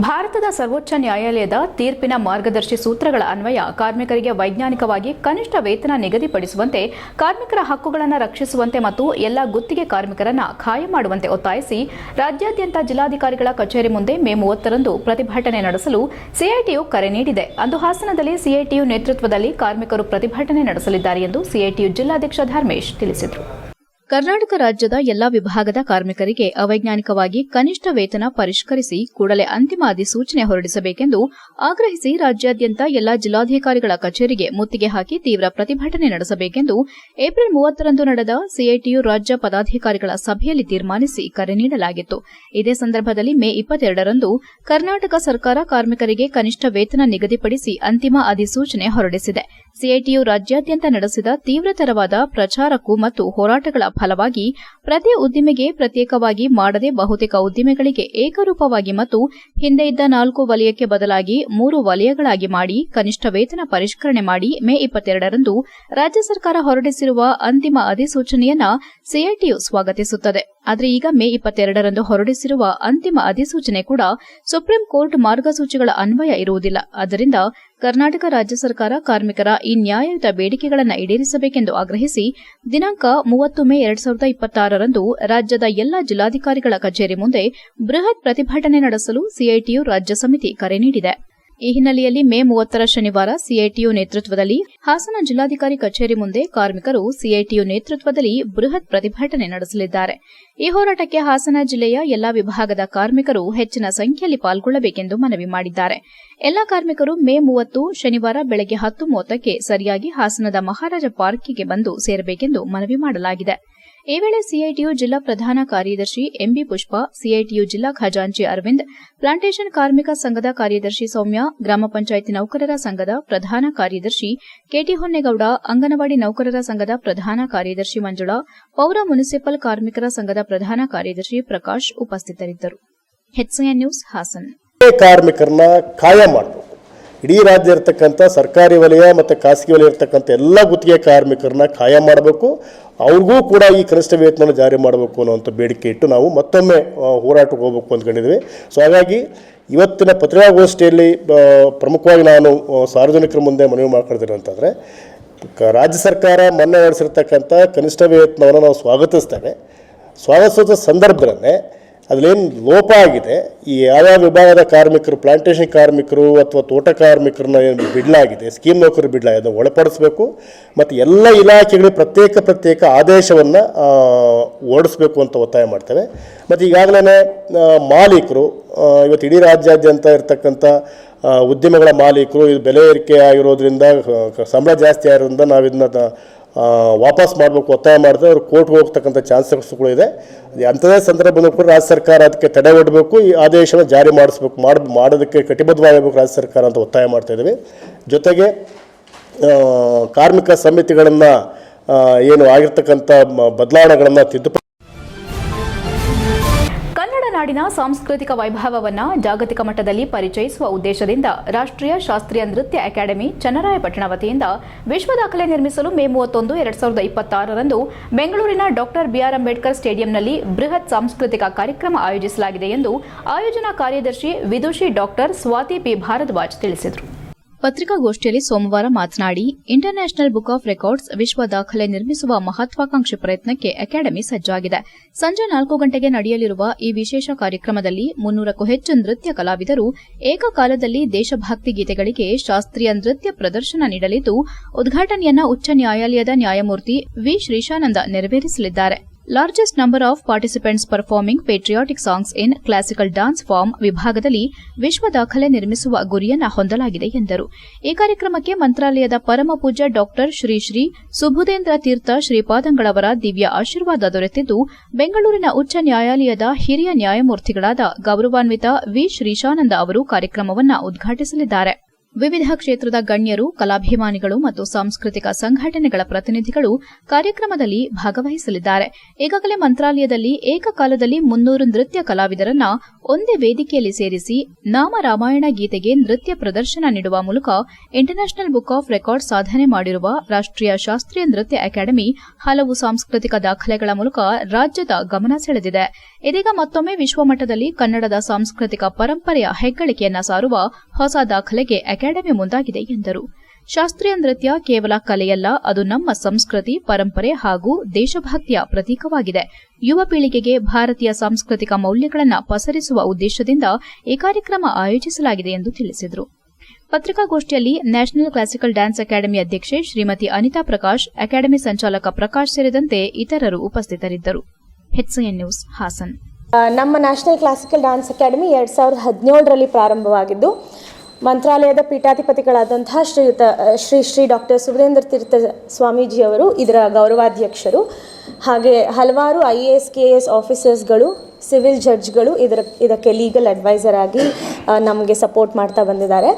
ಭಾರತದ ಸರ್ವೋಚ್ಚ ನ್ಯಾಯಾಲಯದ ತೀರ್ಪಿನ ಮಾರ್ಗದರ್ಶಿ ಸೂತ್ರಗಳ ಅನ್ವಯ ಕಾರ್ಮಿಕರಿಗೆ ವೈಜ್ಞಾನಿಕವಾಗಿ ಕನಿಷ್ಠ ವೇತನ ನಿಗದಿಪಡಿಸುವಂತೆ, ಕಾರ್ಮಿಕರ ಹಕ್ಕುಗಳನ್ನು ರಕ್ಷಿಸುವಂತೆ ಮತ್ತು ಎಲ್ಲ ಗುತ್ತಿಗೆ ಕಾರ್ಮಿಕರನ್ನ ಖಾಯಂ ಮಾಡುವಂತೆ ಒತ್ತಾಯಿಸಿ ರಾಜ್ಯಾದ್ಯಂತ ಜಿಲ್ಲಾಧಿಕಾರಿಗಳ ಕಚೇರಿ ಮುಂದೆ ಮೇ 30ರಂದು ಪ್ರತಿಭಟನೆ ನಡೆಸಲು ಸಿಐಟಿಯು ಕರೆ ನೀಡಿದೆ. ಅಂದು ಹಾಸನದಲ್ಲಿ ಸಿಐಟಿಯು ನೇತೃತ್ವದಲ್ಲಿ ಕಾರ್ಮಿಕರು ಪ್ರತಿಭಟನೆ ನಡೆಸಲಿದ್ದಾರೆ ಎಂದು ಸಿಐಟಿಯು ಜಿಲ್ಲಾಧ್ಯಕ್ಷ ಧರ್ಮೇಶ್ ತಿಳಿಸಿದರು. ಕರ್ನಾಟಕ ರಾಜ್ಯದ ಎಲ್ಲಾ ವಿಭಾಗದ ಕಾರ್ಮಿಕರಿಗೆ ಅವೈಜ್ಞಾನಿಕವಾಗಿ ಕನಿಷ್ಠ ವೇತನ ಪರಿಷ್ಕರಿಸಿ ಕೂಡಲೇ ಅಂತಿಮ ಅಧಿಸೂಚನೆ ಹೊರಡಿಸಬೇಕೆಂದು ಆಗ್ರಹಿಸಿ ರಾಜ್ಯಾದ್ಯಂತ ಎಲ್ಲಾ ಜಿಲ್ಲಾಧಿಕಾರಿಗಳ ಕಚೇರಿಗೆ ಮುತ್ತಿಗೆ ಹಾಕಿ ತೀವ್ರ ಪ್ರತಿಭಟನೆ ನಡೆಸಬೇಕೆಂದು ಏಪ್ರಿಲ್ 30ರಂದು ನಡೆದ ಸಿಐಟಿಯು ರಾಜ್ಯ ಪದಾಧಿಕಾರಿಗಳ ಸಭೆಯಲ್ಲಿ ತೀರ್ಮಾನಿಸಿ ಕರೆ ನೀಡಲಾಗಿತ್ತು. ಇದೇ ಸಂದರ್ಭದಲ್ಲಿ ಮೇ 22ರಂದು ಕರ್ನಾಟಕ ಸರ್ಕಾರ ಕಾರ್ಮಿಕರಿಗೆ ಕನಿಷ್ಠ ವೇತನ ನಿಗದಿಪಡಿಸಿ ಅಂತಿಮ ಅಧಿಸೂಚನೆ ಹೊರಡಿಸಿದೆ. ಸಿಐಟಿಯು ರಾಜ್ಯಾದ್ಯಂತ ನಡೆಸಿದ ತೀವ್ರತರವಾದ ಪ್ರಚಾರಕ್ಕೂ ಮತ್ತು ಹೋರಾಟಗಳ ಫಲವಾಗಿ ಪ್ರತಿ ಉದ್ದಿಮೆಗೆ ಪ್ರತ್ಯೇಕವಾಗಿ ಮಾಡದೆ ಬಹುತೇಕ ಉದ್ದಿಮೆಗಳಿಗೆ ಏಕರೂಪವಾಗಿ ಮತ್ತು ಹಿಂದೆ ಇದ್ದ 4 ವಲಯಕ್ಕೆ ಬದಲಾಗಿ 3 ವಲಯಗಳಾಗಿ ಮಾಡಿ ಕನಿಷ್ಠ ವೇತನ ಪರಿಷ್ಕರಣೆ ಮಾಡಿ ಮೇ 22ರಂದು ರಾಜ್ಯ ಸರ್ಕಾರ ಹೊರಡಿಸಿರುವ ಅಂತಿಮ ಅಧಿಸೂಚನೆಯನ್ನ ಸಿಐಟಿಯು ಸ್ವಾಗತಿಸುತ್ತದೆ. ಆದರೆ ಈಗ ಮೇ 22ರಂದು ಹೊರಡಿಸಿರುವ ಅಂತಿಮ ಅಧಿಸೂಚನೆ ಕೂಡ ಸುಪ್ರೀಂ ಕೋರ್ಟ್ ಮಾರ್ಗಸೂಚಿಗಳ ಅನ್ವಯ ಇರುವುದಿಲ್ಲ. ಆದ್ದರಿಂದ ಕರ್ನಾಟಕ ರಾಜ್ಯ ಸರ್ಕಾರ ಕಾರ್ಮಿಕರ ಈ ನ್ಯಾಯಯುತ ಬೇಡಿಕೆಗಳನ್ನು ಈಡೇರಿಸಬೇಕೆಂದು ಆಗ್ರಹಿಸಿ ದಿನಾಂಕ 30 ಮೇ 2026ರಂದು ರಾಜ್ಯದ ಎಲ್ಲಾ ಜಿಲ್ಲಾಧಿಕಾರಿಗಳ ಕಚೇರಿ ಮುಂದೆ ಬೃಹತ್ ಪ್ರತಿಭಟನೆ ನಡೆಸಲು ಸಿಐಟಿಯು ರಾಜ್ಯ ಸಮಿತಿ ಕರೆ ನೀಡಿದೆ. ಈ ಹಿನ್ನೆಲೆಯಲ್ಲಿ ಮೇ 30ರ ಶನಿವಾರ ಸಿಐಟಿಯು ನೇತೃತ್ವದಲ್ಲಿ ಹಾಸನ ಜಿಲ್ಲಾಧಿಕಾರಿ ಕಚೇರಿ ಮುಂದೆ ಕಾರ್ಮಿಕರು ಸಿಐಟಿಯು ನೇತೃತ್ವದಲ್ಲಿ ಬೃಹತ್ ಪ್ರತಿಭಟನೆ ನಡೆಸಲಿದ್ದಾರೆ. ಈ ಹೋರಾಟಕ್ಕೆ ಹಾಸನ ಜಿಲ್ಲೆಯ ಎಲ್ಲಾ ವಿಭಾಗದ ಕಾರ್ಮಿಕರು ಹೆಚ್ಚಿನ ಸಂಖ್ಯೆಯಲ್ಲಿ ಪಾಲ್ಗೊಳ್ಳಬೇಕೆಂದು ಮನವಿ ಮಾಡಿದ್ದಾರೆ. ಎಲ್ಲಾ ಕಾರ್ಮಿಕರು ಮೇ 30 ಶನಿವಾರ ಬೆಳಗ್ಗೆ 10:30ಕ್ಕೆ ಸರಿಯಾಗಿ ಹಾಸನದ ಮಹಾರಾಜ ಪಾರ್ಕಿಗೆ ಬಂದು ಸೇರಬೇಕೆಂದು ಮನವಿ ಮಾಡಲಾಗಿದೆ. ಈ ವೇಳೆ ಸಿಐಟಿಯು ಜಿಲ್ಲಾ ಪ್ರಧಾನ ಕಾರ್ಯದರ್ಶಿ ಎಂಬಿ ಪುಷ್ಪ, ಸಿಐಟಿಯು ಜಿಲ್ಲಾ ಖಜಾಂಚಿ ಅರವಿಂದ್, ಪ್ಲಾಂಟೇಷನ್ ಕಾರ್ಮಿಕ ಸಂಘದ ಕಾರ್ಯದರ್ಶಿ ಸೌಮ್ಯ, ಗ್ರಾಮ ಪಂಚಾಯಿತಿ ನೌಕರರ ಸಂಘದ ಪ್ರಧಾನ ಕಾರ್ಯದರ್ಶಿ ಕೆಟಿ ಹೊನ್ನೇಗೌಡ, ಅಂಗನವಾಡಿ ನೌಕರರ ಸಂಘದ ಪ್ರಧಾನ ಕಾರ್ಯದರ್ಶಿ ಮಂಜುಳಾ, ಪೌರ ಮುನಿಸಿಪಲ್ ಕಾರ್ಮಿಕರ ಸಂಘದ ಪ್ರಧಾನ ಕಾರ್ಯದರ್ಶಿ ಪ್ರಕಾಶ್ ಉಪಸ್ಥಿತರಿದ್ದರು. HCN news Hassan. ಕಾರ್ಮಿಕರನ್ನ ಕಾಯಂ ಮಾಡಬೇಕು. ಇಡೀ ರಾಜ್ಯ ಇರತಕ್ಕಂಥ ಸರ್ಕಾರಿ ವಲಯ ಮತ್ತು ಖಾಸಗಿ ವಲಯ ಇರತಕ್ಕಂಥ ಎಲ್ಲ ಗುತ್ತಿಗೆ ಕಾರ್ಮಿಕರನ್ನ ಕಾಯಂ ಮಾಡಬೇಕು. ಅವ್ರಿಗೂ ಕೂಡ ಈ ಕನಿಷ್ಠ ವೇತನ ಜಾರಿ ಮಾಡಬೇಕು ಅನ್ನೋಂಥ ಬೇಡಿಕೆ ಇಟ್ಟು ನಾವು ಮತ್ತೊಮ್ಮೆ ಹೋರಾಟಕ್ಕೆ ಹೋಗಬೇಕು ಅಂದ್ಕೊಂಡಿದ್ದೀವಿ. ಸೊ ಹಾಗಾಗಿ ಇವತ್ತಿನ ಪತ್ರಿಕಾಗೋಷ್ಠಿಯಲ್ಲಿ ಪ್ರಮುಖವಾಗಿ ನಾನು ಸಾರ್ವಜನಿಕರ ಮುಂದೆ ಮನವಿ ಮಾಡ್ಕೊಳ್ತೀನಿ ಅಂತಂದರೆ, ರಾಜ್ಯ ಸರ್ಕಾರ ಮೊನ್ನೆ ನಡೆಸಿರ್ತಕ್ಕಂಥ ಕನಿಷ್ಠ ವೇತನವನ್ನು ನಾವು ಸ್ವಾಗತಿಸ್ತೇವೆ. ಸ್ವಾಗತಿಸೋ ಸಂದರ್ಭದಲ್ಲೇ ಅದರಲ್ಲೇನು ಲೋಪ ಆಗಿದೆ, ಈ ಯಾವ್ಯಾವ ವಿಭಾಗದ ಕಾರ್ಮಿಕರು, ಪ್ಲಾಂಟೇಷನ್ ಕಾರ್ಮಿಕರು ಅಥವಾ ತೋಟ ಕಾರ್ಮಿಕರನ್ನ ಏನು ಬಿಡಲಾಗಿದೆ, ಸ್ಕೀಮ್ ನೌಕರರು ಬಿಡಲಾಗಿದೆ, ಅದನ್ನು ಒಳಪಡಿಸಬೇಕು ಮತ್ತು ಎಲ್ಲ ಇಲಾಖೆಗಳಿಗೆ ಪ್ರತ್ಯೇಕ ಆದೇಶವನ್ನು ಓಡಿಸಬೇಕು ಅಂತ ಒತ್ತಾಯ ಮಾಡ್ತೇವೆ. ಮತ್ತು ಈಗಾಗಲೇ ಮಾಲೀಕರು ಇವತ್ತು ಇಡೀ ರಾಜ್ಯಾದ್ಯಂತ ಇರತಕ್ಕಂಥ ಉದ್ಯಮಗಳ ಮಾಲೀಕರು ಇದು ಬೆಲೆ ಏರಿಕೆ ಆಗಿರೋದ್ರಿಂದ, ಸಂಬಳ ಜಾಸ್ತಿ ಆಗಿರೋದ್ರಿಂದ ನಾವು ಇದನ್ನ ವಾಪಸ್ ಮಾಡಬೇಕು ಒತ್ತಾಯ ಮಾಡಿದ್ರೆ ಅವರು ಕೋರ್ಟ್ಗೆ ಹೋಗ್ತಕ್ಕಂಥ ಚಾನ್ಸಸ್ಗಳು ಇದೆ. ಅಂಥದೇ ಸಂದರ್ಭದಲ್ಲೂ ಕೂಡ ರಾಜ್ಯ ಸರ್ಕಾರ ಅದಕ್ಕೆ ತಡೆ ಒಡ್ಡಬೇಕು, ಈ ಆದೇಶವನ್ನು ಜಾರಿ ಮಾಡೋದಕ್ಕೆ ಕಟಿಬದ್ಧವಾಗಿರಬೇಕು ರಾಜ್ಯ ಸರ್ಕಾರ ಅಂತ ಒತ್ತಾಯ ಮಾಡ್ತಾ ಇದ್ದೀವಿ. ಜೊತೆಗೆ ಕಾರ್ಮಿಕ ಸಮಿತಿಗಳನ್ನು ಏನು ಆಗಿರ್ತಕ್ಕಂಥ ಬದಲಾವಣೆಗಳನ್ನು ತಿದ್ದುಪಡಿ ನಾಡಿನ ಸಾಂಸ್ಕೃತಿಕ ವೈಭವವನ್ನು ಜಾಗತಿಕ ಮಟ್ಟದಲ್ಲಿ ಪರಿಚಯಿಸುವ ಉದ್ದೇಶದಿಂದ ರಾಷ್ಟ್ರೀಯ ಶಾಸ್ತ್ರೀಯ ನೃತ್ಯ ಅಕಾಡೆಮಿ ಚನ್ನರಾಯಪಟ್ಟಣ ವತಿಯಿಂದ ವಿಶ್ವ ದಾಖಲೆ ನಿರ್ಮಿಸಲು ಮೇ 31, 2026ರಂದು ಬೆಂಗಳೂರಿನ ಡಾಕ್ಟರ್ ಬಿಆರ್ ಅಂಬೇಡ್ಕರ್ ಸ್ಟೇಡಿಯಂನಲ್ಲಿ ಬೃಹತ್ ಸಾಂಸ್ಕೃತಿಕ ಕಾರ್ಯಕ್ರಮ ಆಯೋಜಿಸಲಾಗಿದೆ ಎಂದು ಆಯೋಜನಾ ಕಾರ್ಯದರ್ಶಿ ವಿದುಷಿ ಡಾಕ್ಟರ್ ಸ್ವಾತಿ ಪಿ ಭಾರದ್ವಾಜ್ ತಿಳಿಸಿದರು. ಪತ್ರಿಕಾಗೋಷ್ಠಿಯಲ್ಲಿ ಸೋಮವಾರ ಮಾತನಾಡಿ, ಇಂಟರ್ನ್ಯಾಷನಲ್ ಬುಕ್ ಆಫ್ ರೆಕಾರ್ಡ್ಸ್ ವಿಶ್ವ ದಾಖಲೆ ನಿರ್ಮಿಸುವ ಮಹತ್ವಾಕಾಂಕ್ಷಿ ಪ್ರಯತ್ನಕ್ಕೆ ಅಕಾಡೆಮಿ ಸಜ್ಜಾಗಿದೆ. ಸಂಜೆ 4 ಗಂಟೆಗೆ ನಡೆಯಲಿರುವ ಈ ವಿಶೇಷ ಕಾರ್ಯಕ್ರಮದಲ್ಲಿ 300ಕ್ಕೂ ಹೆಚ್ಚು ನೃತ್ಯ ಕಲಾವಿದರು ಏಕಕಾಲದಲ್ಲಿ ದೇಶಭಕ್ತಿ ಗೀತೆಗಳಿಗೆ ಶಾಸ್ತ್ರೀಯ ನೃತ್ಯ ಪ್ರದರ್ಶನ ನೀಡಲಿದ್ದು, ಉದ್ಘಾಟನೆಯನ್ನ ಉಚ್ಚ ನ್ಯಾಯಾಲಯದ ನ್ಯಾಯಮೂರ್ತಿ ವಿ ಶ್ರೀಶಾನಂದ ನೆರವೇರಿಸಲಿದ್ದಾರೆ. Largest number of participants performing patriotic songs in classical dance form ವಿಭಾಗದಲ್ಲಿ ವಿಶ್ವ ದಾಖಲೆ ನಿರ್ಮಿಸುವ ಗುರಿಯನ್ನ ಹೊಂದಲಾಗಿದೆ ಎಂದರು. ಈ ಕಾರ್ಯಕ್ರಮಕ್ಕೆ ಮಂತ್ರಾಲಯದ ಪರಮ ಪೂಜ್ಯ ಡಾಕ್ಟರ್ ಶ್ರೀ ಶ್ರೀ ಸುಬುಧೇಂದ್ರ ತೀರ್ಥ ಶ್ರೀಪಾದಂಗಳವರ ದಿವ್ಯ ಆಶೀರ್ವಾದ ದೊರೆತಿದ್ದು, ಬೆಂಗಳೂರಿನ ಉಚ್ಚ ನ್ಯಾಯಾಲಯದ ಹಿರಿಯ ನ್ಯಾಯಮೂರ್ತಿಗಳಾದ ಗೌರವಾನ್ವಿತ ವಿ ಶ್ರೀಶಾನಂದ ಅವರು ಕಾರ್ಯಕ್ರಮವನ್ನು ಉದ್ಘಾಟಿಸಲಿದ್ದಾರೆ. ವಿವಿಧ ಕ್ಷೇತ್ರದ ಗಣ್ಯರು, ಕಲಾಭಿಮಾನಿಗಳು ಮತ್ತು ಸಾಂಸ್ಕೃತಿಕ ಸಂಘಟನೆಗಳ ಪ್ರತಿನಿಧಿಗಳು ಕಾರ್ಯಕ್ರಮದಲ್ಲಿ ಭಾಗವಹಿಸಲಿದ್ದಾರೆ. ಈಗಾಗಲೇ ಮಂತ್ರಾಲಯದಲ್ಲಿ ಏಕಕಾಲದಲ್ಲಿ 300 ನೃತ್ಯ ಕಲಾವಿದರನ್ನ ಒಂದೇ ವೇದಿಕೆಯಲ್ಲಿ ಸೇರಿಸಿ ನಾಮರಾಮಾಯಣ ಗೀತೆಗೆ ನೃತ್ಯ ಪ್ರದರ್ಶನ ನೀಡುವ ಮೂಲಕ ಇಂಟರ್ನ್ಯಾಷನಲ್ ಬುಕ್ ಆಫ್ ರೆಕಾರ್ಡ್ ಸಾಧನೆ ಮಾಡಿರುವ ರಾಷ್ಟ್ರೀಯ ಶಾಸ್ತ್ರೀಯ ನೃತ್ಯ ಅಕಾಡೆಮಿ ಹಲವು ಸಾಂಸ್ಕೃತಿಕ ದಾಖಲೆಗಳ ಮೂಲಕ ರಾಜ್ಯದ ಗಮನ ಸೆಳೆದಿದೆ. ಇದೀಗ ಮತ್ತೊಮ್ಮೆ ವಿಶ್ವಮಟ್ಟದಲ್ಲಿ ಕನ್ನಡದ ಸಾಂಸ್ಕೃತಿಕ ಪರಂಪರೆಯ ಹೆಗ್ಗಳಿಕೆಯನ್ನ ಸಾರುವ ಹೊಸ ದಾಖಲೆಗೆ ಅಕಾಡೆಮಿ ಮುಂದಾಗಿದೆ ಎಂದರು. ಶಾಸ್ತ್ರೀಯ ನೃತ್ಯ ಕೇವಲ ಕಲೆಯಲ್ಲ, ಅದು ನಮ್ಮ ಸಂಸ್ಕೃತಿ, ಪರಂಪರೆ ಹಾಗೂ ದೇಶಭಕ್ತಿಯ ಪ್ರತೀಕವಾಗಿದೆ. ಯುವ ಪೀಳಿಗೆಗೆ ಭಾರತೀಯ ಸಾಂಸ್ಕೃತಿಕ ಮೌಲ್ಯಗಳನ್ನು ಪಸರಿಸುವ ಉದ್ದೇಶದಿಂದ ಈ ಕಾರ್ಯಕ್ರಮ ಆಯೋಜಿಸಲಾಗಿದೆ ಎಂದು ತಿಳಿಸಿದರು. ಪತ್ರಿಕಾಗೋಷ್ಠಿಯಲ್ಲಿ ನ್ಯಾಷನಲ್ ಕ್ಲಾಸಿಕಲ್ ಡ್ಯಾನ್ಸ್ ಅಕಾಡೆಮಿ ಅಧ್ಯಕ್ಷೆ ಶ್ರೀಮತಿ ಅನಿತಾ ಪ್ರಕಾಶ್, ಅಕಾಡೆಮಿ ಸಂಚಾಲಕ ಪ್ರಕಾಶ್ ಸೇರಿದಂತೆ ಇತರರು ಉಪಸ್ಥಿತರಿದ್ದರು. HCN news, Hassan. ನಮ್ಮ ನ್ಯಾಷನಲ್ ಕ್ಲಾಸಿಕಲ್ ಡ್ಯಾನ್ಸ್ ಅಕಾಡೆಮಿ 2017ರಲ್ಲಿ ಪ್ರಾರಂಭವಾಗಿದ್ದು, ಮಂತ್ರಾಲಯದ ಪೀಠಾಧಿಪತಿಗಳಾದಂತಹ ಶ್ರೀ ಡಾಕ್ಟರ್ ಸುಬುಧೇಂದ್ರ ತೀರ್ಥ ಸ್ವಾಮೀಜಿಯವರು ಇದರ ಗೌರವಾಧ್ಯಕ್ಷರು. ಹಾಗೆ ಹಲವಾರು IAS KAS ಆಫೀಸರ್ಸ್ಗಳು, ಸಿವಿಲ್ ಜಡ್ಜ್ಗಳು ಇದಕ್ಕೆ ಲೀಗಲ್ ಅಡ್ವೈಸರ್ ಆಗಿ ನಮಗೆ ಸಪೋರ್ಟ್ ಮಾಡ್ತಾ ಬಂದಿದ್ದಾರೆ.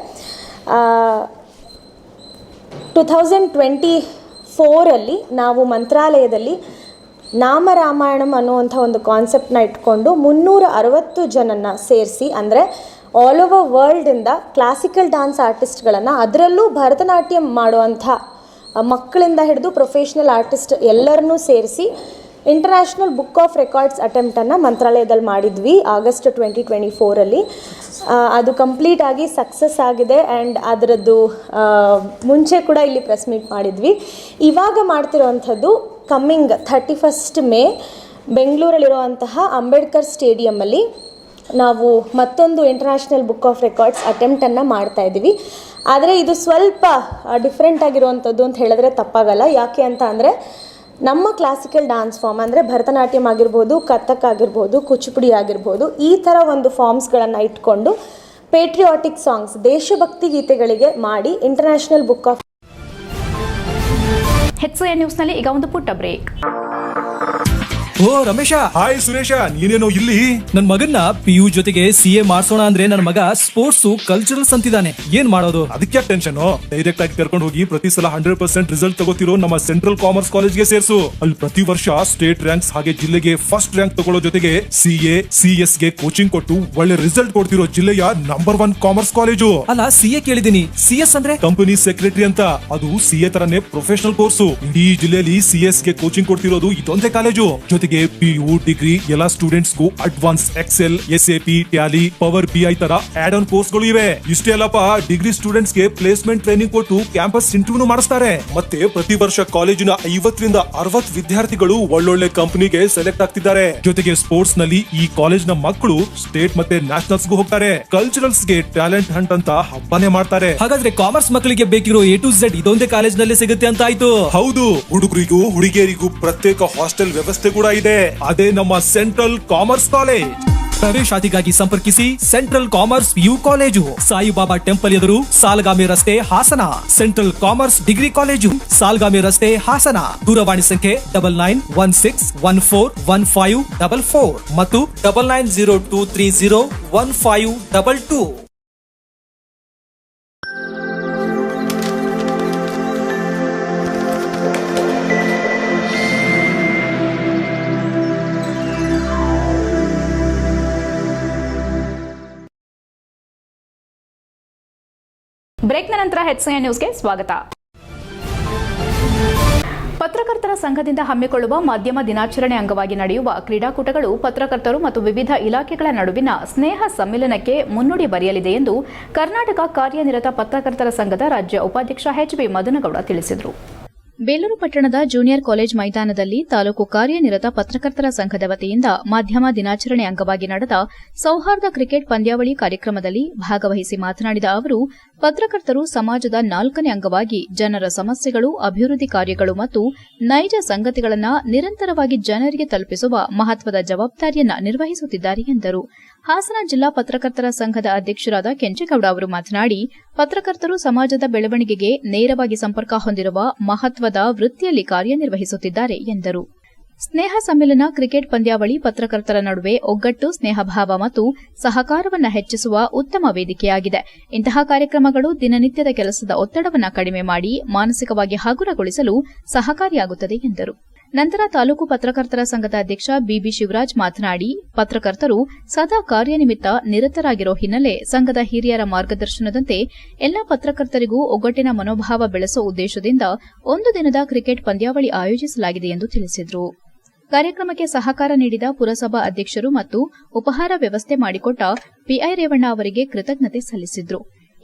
2024ರಲ್ಲಿ ನಾವು ಮಂತ್ರಾಲಯದಲ್ಲಿ ನಾಮರಾಮಾಯಣಂ ಅನ್ನುವಂಥ ಒಂದು ಕಾನ್ಸೆಪ್ಟನ್ನ ಇಟ್ಕೊಂಡು 360 ಜನನ್ನ ಸೇರಿಸಿ, ಅಂದರೆ ಆಲ್ ಓವರ್ ವರ್ಲ್ಡಿಂದ ಕ್ಲಾಸಿಕಲ್ ಡ್ಯಾನ್ಸ್ ಆರ್ಟಿಸ್ಟ್ಗಳನ್ನು, ಅದರಲ್ಲೂ ಭರತನಾಟ್ಯ ಮಾಡುವಂಥ ಮಕ್ಕಳಿಂದ ಹಿಡಿದು ಪ್ರೊಫೆಷ್ನಲ್ ಆರ್ಟಿಸ್ಟ್ ಎಲ್ಲರನ್ನೂ ಸೇರಿಸಿ ಇಂಟರ್ನ್ಯಾಷನಲ್ ಬುಕ್ ಆಫ್ ರೆಕಾರ್ಡ್ಸ್ ಅಟೆಂಪ್ಟನ್ನು ಮಂತ್ರಾಲಯದಲ್ಲಿ ಮಾಡಿದ್ವಿ ಆಗಸ್ಟ್ 2024ರಲ್ಲಿ. ಅದು ಕಂಪ್ಲೀಟ್ ಆಗಿ ಸಕ್ಸಸ್ ಆಗಿದೆ. ಆ್ಯಂಡ್ ಅದರದ್ದು ಮುಂಚೆ ಕೂಡ ಇಲ್ಲಿ ಪ್ರೆಸ್ ಮೀಟ್ ಮಾಡಿದ್ವಿ. ಇವಾಗ ಮಾಡ್ತಿರೋವಂಥದ್ದು ಕಮ್ಮಿಂಗ್ 31 ಮೇ ಬೆಂಗಳೂರಲ್ಲಿರುವಂತಹ ಅಂಬೇಡ್ಕರ್ ಸ್ಟೇಡಿಯಮ್ಮಲ್ಲಿ ನಾವು ಮತ್ತೊಂದು ಇಂಟರ್ನ್ಯಾಷನಲ್ ಬುಕ್ ಆಫ್ ರೆಕಾರ್ಡ್ಸ್ ಅಟೆಂಪ್ಟನ್ನು ಮಾಡ್ತಾ ಇದ್ದೀವಿ. ಆದರೆ ಇದು ಸ್ವಲ್ಪ ಡಿಫ್ರೆಂಟ್ ಆಗಿರುವಂಥದ್ದು ಅಂತ ಹೇಳಿದ್ರೆ ತಪ್ಪಾಗಲ್ಲ. ಯಾಕೆ ಅಂತ ಅಂದರೆ ನಮ್ಮ ಕ್ಲಾಸಿಕಲ್ ಡ್ಯಾನ್ಸ್ ಫಾರ್ಮ್ ಅಂದರೆ ಭರತನಾಟ್ಯಂ ಆಗಿರ್ಬೋದು, ಕಥಕ್ ಆಗಿರ್ಬೋದು, ಕುಚಿಪುಡಿ ಆಗಿರ್ಬೋದು, ಈ ಥರ ಒಂದು ಫಾರ್ಮ್ಸ್ಗಳನ್ನು ಇಟ್ಕೊಂಡು ಪೇಟ್ರಿಯಾಟಿಕ್ ಸಾಂಗ್ಸ್, ದೇಶಭಕ್ತಿ ಗೀತೆಗಳಿಗೆ ಮಾಡಿ ಇಂಟರ್ನ್ಯಾಷನಲ್ ಬುಕ್ ಆಫ್. HCN ನ್ಯೂಸ್ನಲ್ಲಿ ಈಗ ಒಂದು ಪುಟ್ಟ ಬ್ರೇಕ್. ಓ ರಮೇಶ, ಹಾಯ್ ಸುರೇಶ, ನೀನೇನೋ ಇಲ್ಲಿ? ನನ್ ಮಗನ್ನ PU ಜೊತೆಗೆ CA ಮಾಡ್ಸೋಣ ಅಂದ್ರೆ ನನ್ನ ಮಗ ಸ್ಪೋರ್ಟ್ಸ್ ಕಲ್ಚರಲ್ಸ್ ಅಂತಿದ್ದಾನೆ. ಏನ್ ಮಾಡೋದು? ಅದಕ್ಕೆ ಟೆನ್ಷನ್. ಡೈರೆಕ್ಟ್ ಆಗಿ ಕರ್ಕೊಂಡು ಹೋಗಿ ಪ್ರತಿ ಸಲ 100% ರಿಸಲ್ಟ್ ತಗೋತಿರೋ ನಮ್ಮ ಸೆಂಟ್ರಲ್ ಕಾಮರ್ಸ್ ಕಾಲೇಜ್ಗೆ ಸೇರ್ಸು. ಅಲ್ಲಿ ಪ್ರತಿ ವರ್ಷ ಸ್ಟೇಟ್ ರ್ಯಾಂಕ್ಸ್ ಹಾಗೆ ಜಿಲ್ಲೆಗೆ ಫಸ್ಟ್ ರ್ಯಾಂಕ್ ತಗೊಳ್ಳೋ ಜೊತೆಗೆ CA CS ಗೆ ಕೋಚಿಂಗ್ ಕೊಟ್ಟು ಒಳ್ಳೆ ರಿಸಲ್ಟ್ ಕೊಡ್ತಿರೋ ಜಿಲ್ಲೆಯ ನಂಬರ್ 1 ಕಾಮರ್ಸ್ ಕಾಲೇಜು. ಅಲ್ಲ, CA ಕೇಳಿದೀನಿ, CS ಅಂದ್ರೆ ಕಂಪನಿ ಸೆಕ್ರೆಟರಿ ಅಂತ. ಅದು CA ತರನೇ ಪ್ರೊಫೆಷನಲ್ ಕೋರ್ಸು. ಇಡೀ ಜಿಲ್ಲೆಯಲ್ಲಿ CS ಗೆ ಕೋಚಿಂಗ್ ಕೊಡ್ತಿರೋದು ಇದೊಂದೇ ಕಾಲೇಜು. ಜೊತೆಗೆ PU ಡಿಗ್ರಿ ಎಲ್ಲ ಸ್ಟೂಡೆಂಟ್ಸ್ ಗೂ advance excel, SAP, tally, power BI ತರ ಆಡ್ ಆನ್ ಕೋರ್ಸ್ ಗಳು ಇವೆ. ಇಷ್ಟೇ ಅಲ್ಲಪ್ಪ, ಡಿಗ್ರಿ ಸ್ಟೂಡೆಂಟ್ಸ್ ಗೆ ಪ್ಲೇಸ್ಮೆಂಟ್ ಟ್ರೈನಿಂಗ್ ಕೊಟ್ಟು ಕ್ಯಾಂಪಸ್ ಇಂಟರ್ವ್ಯೂ ಮಾಡಿಸ್ತಾರೆ. ಮತ್ತೆ ಪ್ರತಿ ವರ್ಷ ಕಾಲೇಜಿನ 50 ರಿಂದ 60 ವಿದ್ಯಾರ್ಥಿಗಳು ಒಳ್ಳೊಳ್ಳೆ ಕಂಪನಿಗೆ ಸೆಲೆಕ್ಟ್ ಆಗ್ತಿದ್ದಾರೆ. ಜೊತೆಗೆ ಸ್ಪೋರ್ಟ್ಸ್ ನಲ್ಲಿ ಈ ಕಾಲೇಜ್ ನ ಮಕ್ಕಳು ಸ್ಟೇಟ್ ಮತ್ತೆ ನ್ಯಾಷನಲ್ಸ್ ಗೂ ಹೋಗ್ತಾರೆ. ಕಲ್ಚರಲ್ಸ್ ಗೆ ಟ್ಯಾಲೆಂಟ್ ಹಂಟ್ ಅಂತ ಹಬ್ಬನೇ ಮಾಡ್ತಾರೆ. ಹಾಗಾದ್ರೆ ಕಾಮರ್ಸ್ ಮಕ್ಕಳಿಗೆ ಬೇಕಿರೋ A to Z ಇದೊಂದೇ ಕಾಲೇಜ್ ನಲ್ಲಿ ಸಿಗುತ್ತೆ ಅಂತ ಆಯ್ತು. ಹೌದು, ಹುಡುಗರಿಗೂ ಹುಡುಗಿಯರಿಗೂ ಪ್ರತ್ಯೇಕ ಹಾಸ್ಟೆಲ್ ವ್ಯವಸ್ಥೆ ಕೂಡ ಇದೆ. ಅದೇ ನಮ್ಮ ಸೆಂಟ್ರಲ್ ಕಾಮರ್ಸ್ ಕಾಲೇಜ್. ಪ್ರವೇಶಾತಿಗಾಗಿ ಸಂಪರ್ಕಿಸಿ central commerce PU college, Saibaba temple ಎದುರು, ಸಾಲಗಾಮಿ ರಸ್ತೆ, Hassan. Central commerce degree college, Salagami ರಸ್ತೆ, ಹಾಸನ. ದೂರವಾಣಿ ಸಂಖ್ಯೆ 9916141544 ಮತ್ತು 9902301522. ಬ್ರೇಕ್ನ ನಂತರ HCN ನ್ಯೂಸ್ಗೆ ಸ್ವಾಗತ. ಪತ್ರಕರ್ತರ ಸಂಘದಿಂದ ಹಮ್ಮಿಕೊಳ್ಳುವ ಮಾಧ್ಯಮ ದಿನಾಚರಣೆ ಅಂಗವಾಗಿ ನಡೆಯುವ ಕ್ರೀಡಾಕೂಟಗಳು ಪತ್ರಕರ್ತರು ಮತ್ತು ವಿವಿಧ ಇಲಾಖೆಗಳ ನಡುವಿನ ಸ್ನೇಹ ಸಮ್ಮಿಲನಕ್ಕೆ ಮುನ್ನುಡಿ ಬರೆಯಲಿದೆ ಎಂದು ಕರ್ನಾಟಕ ಕಾರ್ಯನಿರತ ಪತ್ರಕರ್ತರ ಸಂಘದ ರಾಜ್ಯ ಉಪಾಧ್ಯಕ್ಷ HB ಮದನಗೌಡ ತಿಳಿಸಿದರು. ಬೇಲೂರು ಪಟ್ಟಣದ ಜೂನಿಯರ್ ಕಾಲೇಜ್ ಮೈದಾನದಲ್ಲಿ ತಾಲೂಕು ಕಾರ್ಯನಿರತ ಪತ್ರಕರ್ತರ ಸಂಘದ ವತಿಯಿಂದ ಮಾಧ್ಯಮ ದಿನಾಚರಣೆ ಅಂಗವಾಗಿ ನಡೆದ ಸೌಹಾರ್ದ ಕ್ರಿಕೆಟ್ ಪಂದ್ಯಾವಳಿ ಕಾರ್ಯಕ್ರಮದಲ್ಲಿ ಭಾಗವಹಿಸಿ ಮಾತನಾಡಿದ ಅವರು, ಪತ್ರಕರ್ತರು ಸಮಾಜದ 4ನೇ ಅಂಗವಾಗಿ ಜನರ ಸಮಸ್ಯೆಗಳು, ಅಭಿವೃದ್ಧಿ ಕಾರ್ಯಗಳು ಮತ್ತು ನೈಜ ಸಂಗತಿಗಳನ್ನು ನಿರಂತರವಾಗಿ ಜನರಿಗೆ ತಲುಪಿಸುವ ಮಹತ್ವದ ಜವಾಬ್ದಾರಿಯನ್ನು ನಿರ್ವಹಿಸುತ್ತಿದ್ದಾರೆ ಎಂದರು. ಹಾಸನ ಜಿಲ್ಲಾ ಪತ್ರಕರ್ತರ ಸಂಘದ ಅಧ್ಯಕ್ಷರಾದ ಕೆಂಚೇಗೌಡ ಅವರು ಮಾತನಾಡಿ, ಪತ್ರಕರ್ತರು ಸಮಾಜದ ಬೆಳವಣಿಗೆಗೆ ನೇರವಾಗಿ ಸಂಪರ್ಕ ಹೊಂದಿರುವ ಮಹತ್ವದ ವೃತ್ತಿಯಲ್ಲಿ ಕಾರ್ಯನಿರ್ವಹಿಸುತ್ತಿದ್ದಾರೆ ಎಂದರು. ಸ್ನೇಹ ಸಮ್ಮಿಲನ ಕ್ರಿಕೆಟ್ ಪಂದ್ಯಾವಳಿ ಪತ್ರಕರ್ತರ ನಡುವೆ ಒಗ್ಗಟ್ಟು ಸ್ನೇಹಭಾವ ಮತ್ತು ಸಹಕಾರವನ್ನು ಹೆಚ್ಚಿಸುವ ಉತ್ತಮ ವೇದಿಕೆಯಾಗಿದೆ. ಇಂತಹ ಕಾರ್ಯಕ್ರಮಗಳು ದಿನನಿತ್ಯದ ಕೆಲಸದ ಒತ್ತಡವನ್ನು ಕಡಿಮೆ ಮಾಡಿ ಮಾನಸಿಕವಾಗಿ ಹಗುರಗೊಳಿಸಲು ಸಹಕಾರಿಯಾಗುತ್ತದೆ ಎಂದರು. ನಂತರ ತಾಲೂಕು ಪತ್ರಕರ್ತರ ಸಂಘದ ಅಧ್ಯಕ್ಷ ಬಿಬಿ ಶಿವರಾಜ್ ಮಾತನಾಡಿ, ಪತ್ರಕರ್ತರು ಸದಾ ಕಾರ್ಯನಿಮಿತ್ತ ನಿರತರಾಗಿರೋ ಹಿನ್ನೆಲೆ ಸಂಘದ ಹಿರಿಯರ ಮಾರ್ಗದರ್ಶನದಂತೆ ಎಲ್ಲಾ ಪತ್ರಕರ್ತರಿಗೂ ಒಗ್ಗಟ್ಟಿನ ಮನೋಭಾವ ಬೆಳೆಸುವ ಉದ್ದೇಶದಿಂದ ಒಂದು ದಿನದ ಕ್ರಿಕೆಟ್ ಪಂದ್ಯಾವಳಿ ಆಯೋಜಿಸಲಾಗಿದೆ ಎಂದು ತಿಳಿಸಿದರು. ಕಾರ್ಯಕ್ರಮಕ್ಕೆ ಸಹಕಾರ ನೀಡಿದ ಪುರಸಭಾ ಅಧ್ಯಕ್ಷರು ಮತ್ತು ಉಪಹಾರ ವ್ಯವಸ್ಥೆ ಮಾಡಿಕೊಟ್ಟ ಪಿಐ ರೇವಣ್ಣ ಅವರಿಗೆ ಕೃತಜ್ಞತೆ ಸಲ್ಲಿಸಿದರು.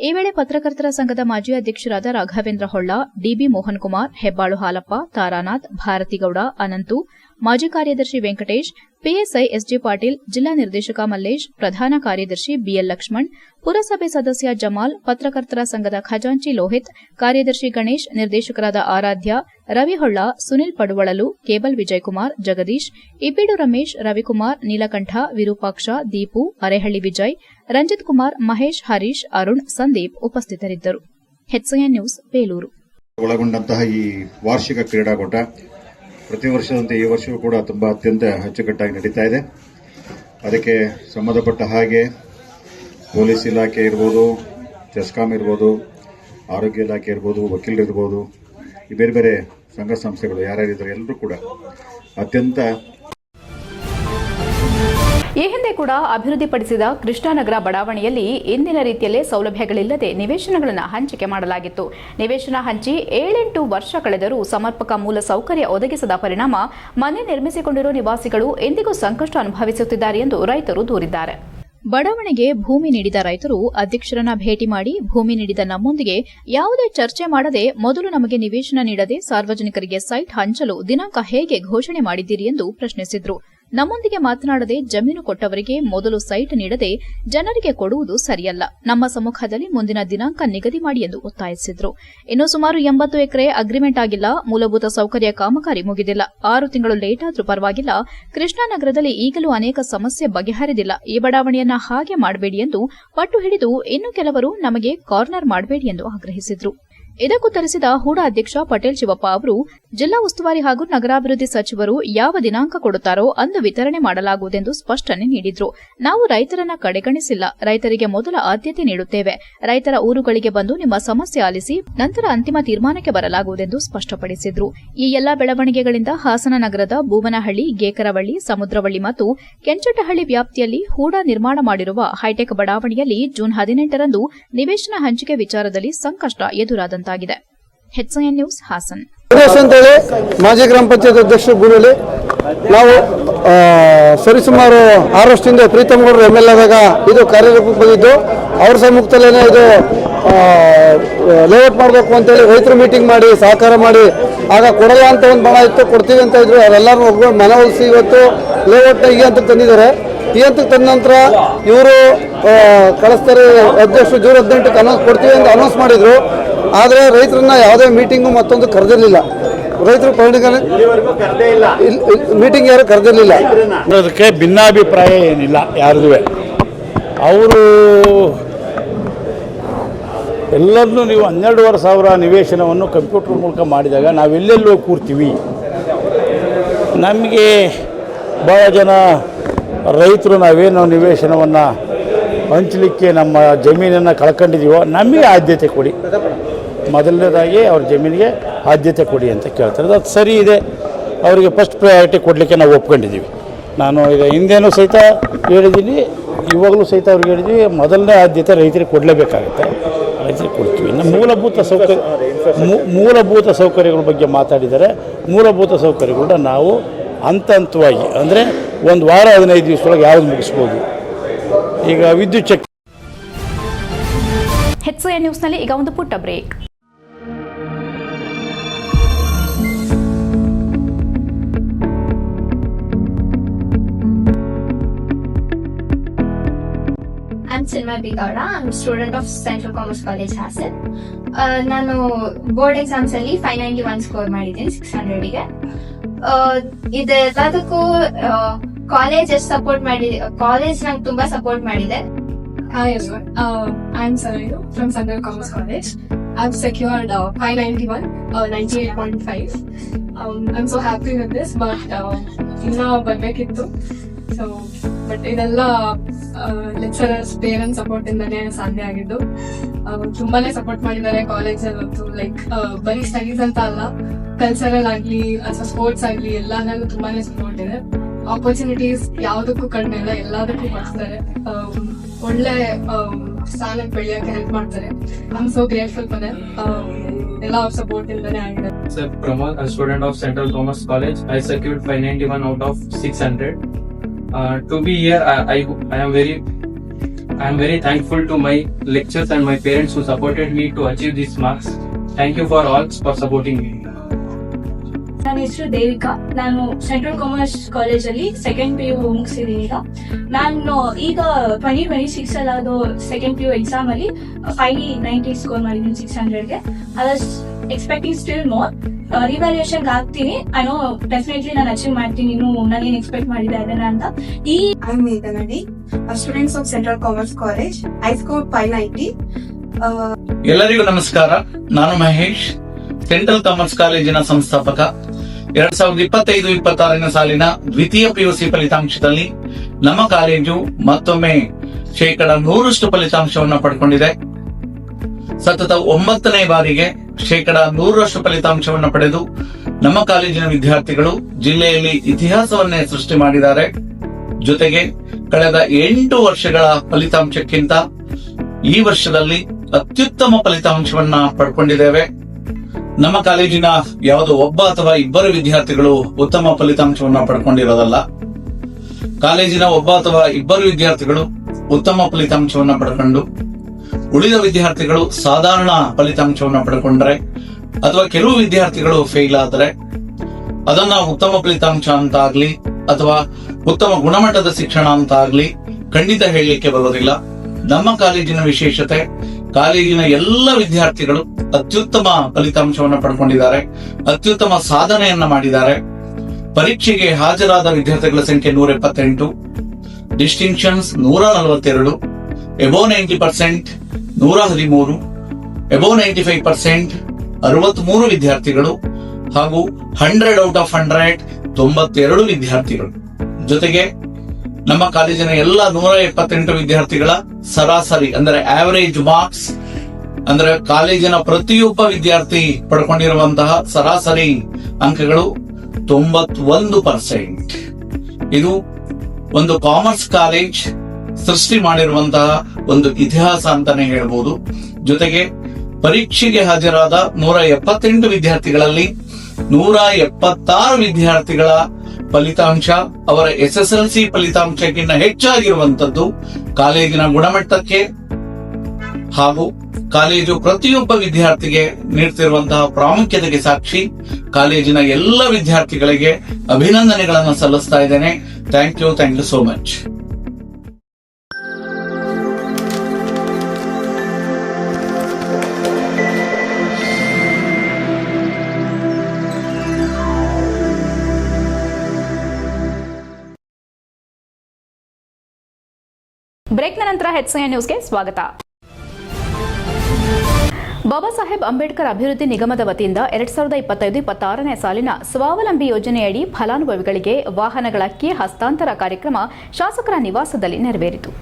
ಈ ವೇಳೆ ಪತ್ರಕರ್ತರ ಸಂಘದ ಮಾಜಿ ಅಧ್ಯಕ್ಷರಾದ ರಾಘವೇಂದ್ರ ಹೊಳ್ಳ, ಡಿಬಿ ಮೋಹನ್ ಕುಮಾರ್, ಹೆಬ್ಬಾಳು ಹಾಲಪ್ಪ, ತಾರಾನಾಥ್, ಭಾರತಿಗೌಡ, ಅನಂತು, ಮಾಜಿ ಕಾರ್ಯದರ್ಶಿ ವೆಂಕಟೇಶ್, ಪಿಎಸ್ಐ ಎಸ್ಜಿ ಪಾಟೀಲ್, ಜಿಲ್ಲಾ ನಿರ್ದೇಶಕ ಮಲ್ಲೇಶ್, ಪ್ರಧಾನ ಕಾರ್ಯದರ್ಶಿ ಬಿಎಲ್ ಲಕ್ಷ್ಮಣ್, ಪುರಸಭೆ ಸದಸ್ಯ ಜಮಾಲ್, ಪತ್ರಕರ್ತರ ಸಂಘದ ಖಜಾಂಚಿ ಲೋಹಿತ್, ಕಾರ್ಯದರ್ಶಿ ಗಣೇಶ್, ನಿರ್ದೇಶಕರಾದ ಆರಾಧ್ಯ, ರವಿ ಹೊಳ್ಳ, ಸುನಿಲ್ ಪಡುವಳಲು, ಕೇಬಲ್ ವಿಜಯಕುಮಾರ್, ಜಗದೀಶ್, ಇಬ್ಬಿಡು ರಮೇಶ್, ರವಿಕುಮಾರ್, ನೀಲಕಂಠ, ವಿರೂಪಾಕ್ಷ, ದೀಪು, ಅರೆಹಳ್ಳಿ ವಿಜಯ್, ರಂಜಿತ್ ಕುಮಾರ್, ಮಹೇಶ್, ಹರೀಶ್, ಅರುಣ್, ಸಂದೀಪ್ ಉಪಸ್ಥಿತರಿದ್ದರು. HCN news, Belur. ಒಳಗೊಂಡಂತಹ ಈ ವಾರ್ಷಿಕ ಕ್ರೀಡಾಕೂಟ ಪ್ರತಿ ವರ್ಷದಂತೆ ಈ ವರ್ಷವೂ ಕೂಡ ತುಂಬಾ ಅತ್ಯಂತ ಅಚ್ಚುಕಟ್ಟಾಗಿ ನಡೀತಾ ಇದೆ. ಅದಕ್ಕೆ ಸಂಬಂಧಪಟ್ಟ ಹಾಗೆ ಪೊಲೀಸ್ ಇಲಾಖೆ ಇರ್ಬೋದು, ಚೆಸ್ಕಾಂ ಇರ್ಬೋದು, ಆರೋಗ್ಯ ಇಲಾಖೆ ಇರ್ಬೋದು, ವಕೀಲರು ಇರ್ಬೋದು, ಈ ಬೇರೆ ಬೇರೆ ಸಂಘ ಸಂಸ್ಥೆಗಳು ಯಾರ್ಯಾರಿದ್ದಾರೆ ಎಲ್ಲರೂ ಕೂಡ ಅತ್ಯಂತ ಈ ಹಿಂದೆ ಕೂಡ ಅಭಿವೃದ್ಧಿಪಡಿಸಿದ ಕೃಷ್ಣಾನಗರ ಬಡಾವಣೆಯಲ್ಲಿ ಇಂದಿನ ರೀತಿಯಲ್ಲೇ ಸೌಲಭ್ಯಗಳಿಲ್ಲದೆ ನಿವೇಶನಗಳನ್ನು ಹಂಚಿಕೆ ಮಾಡಲಾಗಿತ್ತು. ನಿವೇಶನ ಹಂಚಿ 7-8 ವರ್ಷ ಕಳೆದರೂ ಸಮರ್ಪಕ ಮೂಲ ಸೌಕರ್ಯ ಒದಗಿಸದ ಪರಿಣಾಮ ಮನೆ ನಿರ್ಮಿಸಿಕೊಂಡಿರುವ ನಿವಾಸಿಗಳು ಎಂದಿಗೂ ಸಂಕಷ್ಟ ಅನುಭವಿಸುತ್ತಿದ್ದಾರೆ ಎಂದು ರೈತರು ದೂರಿದ್ದಾರೆ. ಬಡಾವಣೆಗೆ ಭೂಮಿ ನೀಡಿದ ರೈತರು ಅಧ್ಯಕ್ಷರನ್ನ ಭೇಟಿ ಮಾಡಿ ಭೂಮಿ ನೀಡಿದ ನಮ್ಮೊಂದಿಗೆ ಯಾವುದೇ ಚರ್ಚೆ ಮಾಡದೆ ಮೊದಲು ನಮಗೆ ನಿವೇಶನ ನೀಡದೆ ಸಾರ್ವಜನಿಕರಿಗೆ ಸೈಟ್ ಹಂಚಲು ದಿನಾಂಕ ಹೇಗೆ ಘೋಷಣೆ ಮಾಡಿದ್ದೀರಿ ಎಂದು ಪ್ರಶ್ನಿಸಿದ್ರು. ನಮ್ಮೊಂದಿಗೆ ಮಾತನಾಡದೆ ಜಮೀನು ಕೊಟ್ಟವರಿಗೆ ಮೊದಲು ಸೈಟ್ ನೀಡದೆ ಜನರಿಗೆ ಕೊಡುವುದು ಸರಿಯಲ್ಲ. ನಮ್ಮ ಸಮ್ಮುಖದಲ್ಲಿ ಮುಂದಿನ ದಿನಾಂಕ ನಿಗದಿ ಮಾಡಿ ಎಂದು ಒತ್ತಾಯಿಸಿದ್ರು. ಇನ್ನು ಸುಮಾರು 80 ಎಕರೆ ಅಗ್ರಿಮೆಂಟ್ ಆಗಿಲ್ಲ, ಮೂಲಭೂತ ಸೌಕರ್ಯ ಕಾಮಗಾರಿ ಮುಗಿದಿಲ್ಲ, 6 ತಿಂಗಳು ಲೇಟ್ ಆದ್ರೂ ಪರವಾಗಿಲ್ಲ, ಕೃಷ್ಣಾನಗರದಲ್ಲಿ ಈಗಲೂ ಅನೇಕ ಸಮಸ್ಯೆ ಬಗೆಹರಿದಿಲ್ಲ, ಈ ಬಡಾವಣೆಯನ್ನ ಹಾಗೆ ಮಾಡಬೇಡಿ ಎಂದು ಪಟ್ಟು ಹಿಡಿದು ಇನ್ನು ಕೆಲವರು ನಮಗೆ ಕಾರ್ನರ್ ಮಾಡಬೇಡಿ ಎಂದು ಆಗ್ರಹಿಸಿದ್ರು. ಇದಕ್ಕುತ್ತರಿಸಿದ ಹೂಡಾ ಅಧ್ಯಕ್ಷ ಪಟೇಲ್ ಶಿವಪ್ಪ ಅವರು, ಜಿಲ್ಲಾ ಉಸ್ತುವಾರಿ ಹಾಗೂ ನಗರಾಭಿವೃದ್ಧಿ ಸಚಿವರು ಯಾವ ದಿನಾಂಕ ಕೊಡುತ್ತಾರೋ ಅಂದು ವಿತರಣೆ ಮಾಡಲಾಗುವುದೆಂದು ಸ್ಪಷ್ಟನೆ ನೀಡಿದ್ರು. ನಾವು ರೈತರನ್ನ ಕಡೆಗಣಿಸಿಲ್ಲ, ರೈತರಿಗೆ ಮೊದಲ ಆದ್ಯತೆ ನೀಡುತ್ತೇವೆ. ರೈತರ ಊರುಗಳಿಗೆ ಬಂದು ನಿಮ್ಮ ಸಮಸ್ಯೆ ಆಲಿಸಿ ನಂತರ ಅಂತಿಮ ತೀರ್ಮಾನಕ್ಕೆ ಬರಲಾಗುವುದೆಂದು ಸ್ಪಷ್ಟಪಡಿಸಿದ್ರು. ಈ ಎಲ್ಲಾ ಬೆಳವಣಿಗೆಗಳಿಂದ ಹಾಸನ ನಗರದ ಬೂವನಹಳ್ಳಿ, ಗೇಕರವಳ್ಳಿ, ಸಮುದ್ರವಳ್ಳಿ ಮತ್ತು ಕೆಂಚಟಹಳ್ಳಿ ವ್ಯಾಪ್ತಿಯಲ್ಲಿ ಹೂಡಾ ನಿರ್ಮಾಣ ಮಾಡಿರುವ ಹೈಟೆಕ್ ಬಡಾವಣೆಯಲ್ಲಿ ಜೂನ್ 18ರಂದು ನಿವೇಶನ ಹಂಚಿಕೆ ವಿಚಾರದಲ್ಲಿ ಸಂಕಷ್ಟ ಎದುರಾದಂತಾಗಿದೆ. HCN news, Haasan. ಅಂತೇಳಿ ಮಾಜಿ ಗ್ರಾಮ ಪಂಚಾಯತ್ ಅಧ್ಯಕ್ಷರು ಗೂಡಳ್ಳಿ. ನಾವು ಸರಿಸುಮಾರು 6 ವರ್ಷದಿಂದ ಪ್ರೀತಮ್ ಗೌಡರು ML ಆದಾಗ ಇದು ಕಾರ್ಯರೂಪಕ್ಕೆ ಬಂದಿದ್ದು. ಅವ್ರ ಸಮ್ಮುಖದಲ್ಲೇನೆ ಇದು ಲೇಔಟ್ ಮಾಡಬೇಕು ಅಂತೇಳಿ ರೈತರು ಮೀಟಿಂಗ್ ಮಾಡಿ ಸಹಕಾರ ಮಾಡಿ, ಆಗ ಕೊಡಲ್ಲ ಅಂತ ಒಂದು ಬಣ ಇತ್ತು, ಕೊಡ್ತೀವಿ ಅಂತ ಇದ್ರು. ಅವರೆಲ್ಲರೂ ಒಗ್ಗೂಡಿ ಮನವೊಲಿಸಿ ಇವತ್ತು ಲೇಔಟ್ನ ಈ ಹಂತಕ್ಕೆ ತಂದಿದ್ದಾರೆ. ಈ ಹಂತಕ್ಕೆ ತಂದ ನಂತರ ಇವರು ಕಳಿಸ್ತಾರೆ, ಅಧ್ಯಕ್ಷರು ಜೂನ್ 18ಕ್ಕೆ ಅನೌನ್ಸ್ ಕೊಡ್ತೀವಿ ಅಂತ ಅನೌನ್ಸ್ ಮಾಡಿದ್ರು. ಆದರೆ ರೈತರನ್ನ ಯಾವುದೇ ಮೀಟಿಂಗು ಮತ್ತೊಂದು ಕರೆದಿರಲಿಲ್ಲ. ರೈತರು ಮೀಟಿಂಗ್ ಯಾರು ಕರೆದಿರಲಿಲ್ಲ. ಅದಕ್ಕೆ ಭಿನ್ನಾಭಿಪ್ರಾಯ ಏನಿಲ್ಲ ಯಾರ್ದು. ಅವರು ಎಲ್ಲರನ್ನೂ ನೀವು 12,500 ನಿವೇಶನವನ್ನು ಕಂಪ್ಯೂಟರ್ ಮೂಲಕ ಮಾಡಿದಾಗ ನಾವೆಲ್ಲೆಲ್ಲೋ ಕೂರ್ತೀವಿ. ನಮಗೆ ಭಾಳ ಜನ ರೈತರು ನಾವೇನು ನಿವೇಶನವನ್ನು ಹಂಚಲಿಕ್ಕೆ ನಮ್ಮ ಜಮೀನನ್ನು ಕಳ್ಕೊಂಡಿದ್ದೀವೋ ನಮಗೆ ಆದ್ಯತೆ ಕೊಡಿ, ಮೊದಲನೇದಾಗಿ ಅವ್ರ ಜಮೀನಿಗೆ ಆದ್ಯತೆ ಕೊಡಿ ಅಂತ ಕೇಳ್ತಾರೆ. ಅದು ಸರಿ ಇದೆ, ಅವರಿಗೆ ಫಸ್ಟ್ ಪ್ರಯಾರಿಟಿ ಕೊಡಲಿಕ್ಕೆ ನಾವು ಒಪ್ಕೊಂಡಿದ್ದೀವಿ. ನಾನು ಈಗ ಹಿಂದೇನೂ ಸಹಿತ ಹೇಳಿದ್ದೀನಿ, ಇವಾಗಲೂ ಸಹಿತ ಅವ್ರಿಗೆ ಹೇಳಿದ್ದೀವಿ, ಮೊದಲನೇ ಆದ್ಯತೆ ರೈತರಿಗೆ ಕೊಡಲೇಬೇಕಾಗುತ್ತೆ, ರೈತರಿಗೆ ಕೊಡ್ತೀವಿ. ಇನ್ನು ಮೂಲಭೂತ ಸೌಕರ್ಯಗಳ ಬಗ್ಗೆ ಮಾತಾಡಿದ್ದಾರೆ. ಮೂಲಭೂತ ಸೌಕರ್ಯಗಳನ್ನ ನಾವು ಹಂತವಾಗಿ ಅಂದರೆ 1 ವಾರ 15 ದಿವಸದೊಳಗೆ ಯಾವ್ದು ಮುಗಿಸ್ಬೋದು. ಈಗ ವಿದ್ಯುತ್ ಶಕ್ತಿ. HCN ನ್ಯೂಸ್ನಲ್ಲಿ ಈಗ ಒಂದು ಪುಟ್ಟ break. I'm Silma Bigara. I'm a student of Central Commerce College, Hassan. ನಾನು ಬೋರ್ಡ್ ಎಕ್ಸಾಮ್ಸ್ ಅಲ್ಲಿ 591 ಸ್ಕೋರ್ ಮಾಡಿದ್ದೀನಿ 600ಗೆ. ಇದೆಲ್ಲದಕ್ಕೂ ಕಾಲೇಜ್ ಸಪೋರ್ಟ್ ಮಾಡಿದೆ, ಕಾಲೇಜ್ ನಂಗೆ ತುಂಬಾ ಸಪೋರ್ಟ್ ಮಾಡಿದೆ. Hi everyone, I'm Sarayu from Central Commerce College. I've secured 591, 98.5. I'm so happy with this, but ಇನ್ನೂ ಬರಬೇಕಿತ್ತು. ಸೊ ಬಟ್ ಇದೆಲ್ಲ ಲೆಕ್ಚರರ್ಸ್ ಪೇರೆಂಟ್ಸ್ ಸಪೋರ್ಟ್ ಇಂದಾನೆ ಸಾಧ್ಯ ಆಗಿದ್ದು. ತುಂಬಾನೇ ಸಪೋರ್ಟ್ ಮಾಡಿದ್ದಾರೆ ಕಾಲೇಜಲ್ಲಂತೂ. ಲೈಕ್ ಬರೀ ಸ್ಟಡೀಸ್ ಅಂತ ಅಲ್ಲ, ಕಲ್ಚರಲ್ ಆಗ್ಲಿ ಅಥವಾ ಸ್ಪೋರ್ಟ್ಸ್ ಆಗ್ಲಿ ಎಲ್ಲಾದ್ರಲ್ಲೂ ತುಂಬಾನೇ ಸಪೋರ್ಟ್ ಇದೆ. ಆಪರ್ಚುನಿಟೀಸ್ ಯಾವುದಕ್ಕೂ ಕಡಿಮೆ ಇಲ್ಲ, ಎಲ್ಲದಕ್ಕೂ ಕೊಡ್ತಾರೆ. ಒಳ್ಳೆ ಸ್ಥಾನಕ್ಕೆ ಬೆಳೆಯಕ್ಕೆ ಹೆಲ್ಪ್ ಮಾಡ್ತಾರೆ. I am so grateful for them. ಎಲ್ಲ ಅವ್ರ ಸಪೋರ್ಟ್ ಇಂದಾನೆ ಆಗಿದೆ. Sir Pramod, a student of Central Commerce College. I secured 591 out of 600. To be here, I am very thankful to my lecturers and my parents who supported me to achieve these marks. Thank you for all for supporting me. ನನ್ನ ಹೆಸರು ದೇವಿಕಾ. ನಾನು central commerce ಕಾಲೇಜಲ್ಲಿ second PU ಮುಗಿಸಿದ್ದೀನಿ. ನಾನು ಈಗ 2026 ಅದು second PU exam ಅಲ್ಲಿ 590 score ಮಾಡಿದ್ದೀನಿ 600ಗೆ. I was expecting still more. Revaluation ಆಗ್ತೀನಿ. ಐ ನೋ ಡೆಫಿನೆಟ್ಲಿ ನಾನು ಅಚೀವ್ ಮಾಡ್ತೀನಿ. ಇನ್ನು ನಾನೇನು ಎಕ್ಸ್ಪೆಕ್ಟ್ ಮಾಡಿದೆ ಅದನ್ನ ಅಂತ. ಐ ಆಮ್ ಮೇಘನಡಿ, students of central commerce college. I score 590. ಎಲ್ಲರಿಗೂ ನಮಸ್ಕಾರ. ನಾನು ಮಹೇಶ್, ಸೆಂಟ್ರಲ್ ಕಾಮರ್ಸ್ ಕಾಲೇಜಿನ ಸಂಸ್ಥಾಪಕ. 2025-26 ಸಾಲಿನ ದ್ವಿತೀಯ PUC ಫಲಿತಾಂಶದಲ್ಲಿ ನಮ್ಮ ಕಾಲೇಜು ಮತ್ತೊಮ್ಮೆ 100% ಫಲಿತಾಂಶವನ್ನು ಪಡ್ಕೊಂಡಿದೆ. ಸತತ 9ನೇ ಬಾರಿಗೆ 100% ಫಲಿತಾಂಶವನ್ನು ಪಡೆದು ನಮ್ಮ ಕಾಲೇಜಿನ ವಿದ್ಯಾರ್ಥಿಗಳು ಜಿಲ್ಲೆಯಲ್ಲಿ ಇತಿಹಾಸವನ್ನೇ ಸೃಷ್ಟಿ ಮಾಡಿದ್ದಾರೆ. ಜೊತೆಗೆ ಕಳೆದ 8 ವರ್ಷಗಳ ಫಲಿತಾಂಶಕ್ಕಿಂತ ಈ ವರ್ಷದಲ್ಲಿ ಅತ್ಯುತ್ತಮ ಫಲಿತಾಂಶವನ್ನ ಪಡ್ಕೊಂಡಿದ್ದೇವೆ. ನಮ್ಮ ಕಾಲೇಜಿನ ಯಾವುದೋ ಒಬ್ಬ ಅಥವಾ ಇಬ್ಬರು ವಿದ್ಯಾರ್ಥಿಗಳು ಉತ್ತಮ ಫಲಿತಾಂಶವನ್ನ ಪಡ್ಕೊಂಡಿರೋದಲ್ಲ. ಕಾಲೇಜಿನ ಒಬ್ಬ ಅಥವಾ ಇಬ್ಬರು ವಿದ್ಯಾರ್ಥಿಗಳು ಉತ್ತಮ ಫಲಿತಾಂಶವನ್ನ ಪಡ್ಕೊಂಡು ಉಳಿದ ವಿದ್ಯಾರ್ಥಿಗಳು ಸಾಧಾರಣ ಫಲಿತಾಂಶವನ್ನ ಪಡ್ಕೊಂಡ್ರೆ ಅಥವಾ ಕೆಲವು ವಿದ್ಯಾರ್ಥಿಗಳು ಫೇಲ್ ಆದರೆ ಅದನ್ನ ಉತ್ತಮ ಫಲಿತಾಂಶ ಅಂತ ಆಗ್ಲಿ ಅಥವಾ ಉತ್ತಮ ಗುಣಮಟ್ಟದ ಶಿಕ್ಷಣ ಅಂತ ಆಗ್ಲಿ ಖಂಡಿತ ಹೇಳಲಿಕ್ಕೆ ಬರೋದಿಲ್ಲ. ನಮ್ಮ ಕಾಲೇಜಿನ ವಿಶೇಷತೆ, ಕಾಲೇಜಿನ ಎಲ್ಲ ವಿದ್ಯಾರ್ಥಿಗಳು ಅತ್ಯುತ್ತಮ ಫಲಿತಾಂಶವನ್ನು ಪಡ್ಕೊಂಡಿದ್ದಾರೆ, ಅತ್ಯುತ್ತಮ ಸಾಧನೆಯನ್ನ ಮಾಡಿದ್ದಾರೆ. ಪರೀಕ್ಷೆಗೆ ಹಾಜರಾದ ವಿದ್ಯಾರ್ಥಿಗಳ ಸಂಖ್ಯೆ 178, ಡಿಸ್ಟಿಂಕ್ಷನ್ಸ್ 142, ಎಬೋ 90% 113, ಎಬೋ 95% 63 ವಿದ್ಯಾರ್ಥಿಗಳು ಹಾಗೂ 100 ಔಟ್ ಆಫ್ 100 92 ವಿದ್ಯಾರ್ಥಿಗಳು. ಜೊತೆಗೆ ನಮ್ಮ ಕಾಲೇಜಿನ ಎಲ್ಲ 178 ವಿದ್ಯಾರ್ಥಿಗಳ ಸರಾಸರಿ ಅಂದ್ರೆ ಆವರೇಜ್ ಮಾರ್ಕ್ಸ್ ಅಂದ್ರೆ ಕಾಲೇಜಿನ ಪ್ರತಿಯೊಬ್ಬ ವಿದ್ಯಾರ್ಥಿ ಪಡ್ಕೊಂಡಿರುವಂತಹ ಸರಾಸರಿ ಅಂಕಗಳು 91%. ಇದು ಒಂದು ಕಾಮರ್ಸ್ ಕಾಲೇಜ್ ಸೃಷ್ಟಿ ಮಾಡಿರುವಂತಹ ಒಂದು ಇತಿಹಾಸ ಅಂತಾನೆ ಹೇಳ್ಬೋದು. ಜೊತೆಗೆ ಪರೀಕ್ಷೆಗೆ ಹಾಜರಾದ 178 ವಿದ್ಯಾರ್ಥಿಗಳಲ್ಲಿ 176 ವಿದ್ಯಾರ್ಥಿಗಳ ಫಲಿತಾಂಶ ಅವರ SSLC ಫಲಿತಾಂಶಕ್ಕಿಂತ ಹೆಚ್ಚಾಗಿರುವಂತದ್ದು ಕಾಲೇಜಿನ ಗುಣಮಟ್ಟಕ್ಕೆ ಹಾಗೂ ಕಾಲೇಜು ಪ್ರತಿಯೊಬ್ಬ ವಿದ್ಯಾರ್ಥಿಗೆ ನೀಡುತ್ತಿರುವಂತಹ ಪ್ರಾಮುಖ್ಯತೆಗೆ ಸಾಕ್ಷಿ. ಕಾಲೇಜಿನ ಎಲ್ಲ ವಿದ್ಯಾರ್ಥಿಗಳಿಗೆ ಅಭಿನಂದನೆಗಳನ್ನು ಸಲ್ಲಿಸ್ತಾ ಇದ್ದೇನೆ. Thank you so much. ಬ್ರೇಕ್ನ ನಂತರ HCN ನ್ಯೂಸ್ಗೆ ಸ್ವಾಗತ. ಬಾಬಾ ಸಾಹೇಬ್ ಅಂಬೇಡ್ಕರ್ ಅಭಿವೃದ್ಧಿ ನಿಗಮದ ವತಿಯಿಂದ 2025-26ನೇ ಸಾಲಿನ ಸ್ವಾವಲಂಬಿ ಯೋಜನೆಯಡಿ ಫಲಾನುಭವಿಗಳಿಗೆ ವಾಹನಗಳ ಕೀ ಹಸ್ತಾಂತರ ಕಾರ್ಯಕ್ರಮ ಶಾಸಕರ ನಿವಾಸದಲ್ಲಿ ನೆರವೇರಿತು.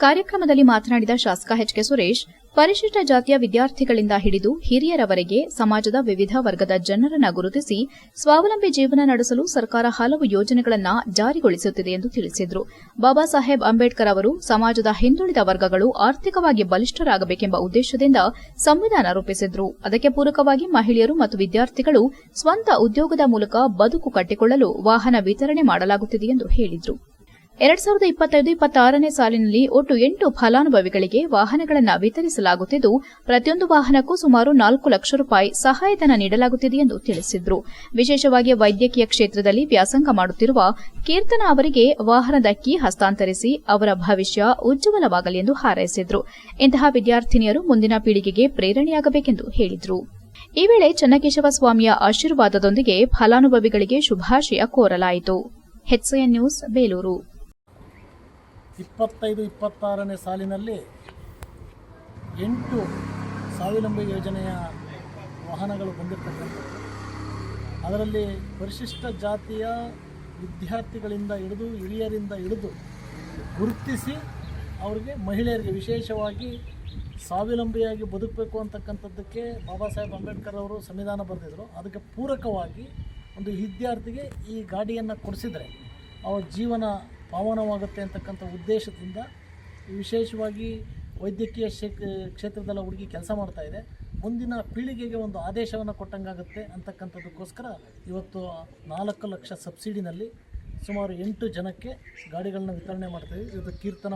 ಕಾರ್ಯಕ್ರಮದಲ್ಲಿ ಮಾತನಾಡಿದ ಶಾಸಕ ಎಚ್.ಕೆ. ಸುರೇಶ್, ಪರಿಶಿಷ್ಟ ಜಾತಿಯ ವಿದ್ಯಾರ್ಥಿಗಳಿಂದ ಹಿಡಿದು ಹಿರಿಯರವರೆಗೆ ಸಮಾಜದ ವಿವಿಧ ವರ್ಗದ ಜನರನ್ನ ಗುರುತಿಸಿ ಸ್ವಾವಲಂಬಿ ಜೀವನ ನಡೆಸಲು ಸರ್ಕಾರ ಹಲವು ಯೋಜನೆಗಳನ್ನು ಜಾರಿಗೊಳಿಸುತ್ತಿದೆ ಎಂದು ತಿಳಿಸಿದರು. ಬಾಬಾ ಸಾಹೇಬ್ ಅಂಬೇಡ್ಕರ್ ಅವರು ಸಮಾಜದ ಹಿಂದುಳಿದ ವರ್ಗಗಳು ಆರ್ಥಿಕವಾಗಿ ಬಲಿಷ್ಠರಾಗಬೇಕೆಂಬ ಉದ್ದೇಶದಿಂದ ಸಂವಿಧಾನ ರೂಪಿಸಿದ್ರು. ಅದಕ್ಕೆ ಪೂರಕವಾಗಿ ಮಹಿಳೆಯರು ಮತ್ತು ವಿದ್ಯಾರ್ಥಿಗಳು ಸ್ವಂತ ಉದ್ಯೋಗದ ಮೂಲಕ ಬದುಕು ಕಟ್ಟಿಕೊಳ್ಳಲು ವಾಹನ ವಿತರಣೆ ಮಾಡಲಾಗುತ್ತಿದೆ ಎಂದು ಹೇಳಿದರು. 2025-26ನೇ ಸಾಲಿನಲ್ಲಿ ಒಟ್ಟು 8 ಫಲಾನುಭವಿಗಳಿಗೆ ವಾಹನಗಳನ್ನು ವಿತರಿಸಲಾಗುತ್ತಿದ್ದು, ಪ್ರತಿಯೊಂದು ವಾಹನಕ್ಕೂ ಸುಮಾರು 4 ಲಕ್ಷ ರೂಪಾಯಿ ಸಹಾಯಧನ ನೀಡಲಾಗುತ್ತಿದೆ ಎಂದು ತಿಳಿಸಿದರು. ವಿಶೇಷವಾಗಿ ವೈದ್ಯಕೀಯ ಕ್ಷೇತ್ರದಲ್ಲಿ ವ್ಯಾಸಂಗ ಮಾಡುತ್ತಿರುವ ಕೀರ್ತನಾ ಅವರಿಗೆ ವಾಹನದ ಕೀ ಹಸ್ತಾಂತರಿಸಿ ಅವರ ಭವಿಷ್ಯ ಉಜ್ವಲವಾಗಲಿ ಎಂದು ಹಾರೈಸಿದರು. ಇಂತಹ ವಿದ್ಯಾರ್ಥಿನಿಯರು ಮುಂದಿನ ಪೀಳಿಗೆಗೆ ಪ್ರೇರಣೆಯಾಗಬೇಕೆಂದು ಹೇಳಿದರು. ಈ ವೇಳೆ ಚನ್ನಕೇಶವ ಸ್ವಾಮಿಯ ಆಶೀರ್ವಾದದೊಂದಿಗೆ ಫಲಾನುಭವಿಗಳಿಗೆ ಶುಭಾಶಯ ಕೋರಲಾಯಿತು. HCN news, Belur. 25-26ನೇ ಸಾಲಿನಲ್ಲಿ 8 ಸ್ವಾವಲಂಬಿ ಯೋಜನೆಯ ವಾಹನಗಳು ಬಂದಿರತಕ್ಕಂಥದ್ದು. ಅದರಲ್ಲಿ ಪರಿಶಿಷ್ಟ ಜಾತಿಯ ವಿದ್ಯಾರ್ಥಿಗಳಿಂದ ಹಿಡಿದು ಹಿರಿಯರಿಂದ ಹಿಡಿದು ಗುರುತಿಸಿ ಅವರಿಗೆ ಮಹಿಳೆಯರಿಗೆ ವಿಶೇಷವಾಗಿ ಸ್ವಾವಲಂಬಿಯಾಗಿ ಬದುಕಬೇಕು ಅಂತಕ್ಕಂಥದ್ದಕ್ಕೆ ಬಾಬಾ ಸಾಹೇಬ್ ಅಂಬೇಡ್ಕರ್ ಅವರು ಸಂವಿಧಾನ ಬರೆದಿದ್ರು. ಅದಕ್ಕೆ ಪೂರಕವಾಗಿ ಒಂದು ವಿದ್ಯಾರ್ಥಿಗೆ ಈ ಗಾಡಿಯನ್ನು ಕೊಡಿಸಿದರೆ ಅವರ ಜೀವನ ಪಾವನವಾಗುತ್ತೆ ಅಂತಕ್ಕಂಥ ಉದ್ದೇಶದಿಂದ ವಿಶೇಷವಾಗಿ ವೈದ್ಯಕೀಯ ಕ್ಷೇತ್ರದಲ್ಲ ಹುಡುಗಿ ಕೆಲಸ ಮಾಡ್ತಾ ಇದೆ. ಮುಂದಿನ ಪೀಳಿಗೆಗೆ ಒಂದು ಆದೇಶವನ್ನು ಕೊಟ್ಟಂಗಾಗುತ್ತೆ ಅಂತಕ್ಕಂಥದ್ದಕ್ಕೋಸ್ಕರ ಇವತ್ತು 4 ಲಕ್ಷ ಸಬ್ಸಿಡಿನಲ್ಲಿ ಸುಮಾರು 8 ಜನಕ್ಕೆ ಗಾಡಿಗಳನ್ನ ವಿತರಣೆ ಮಾಡ್ತೀವಿ. ಇದು ಕೀರ್ತನ.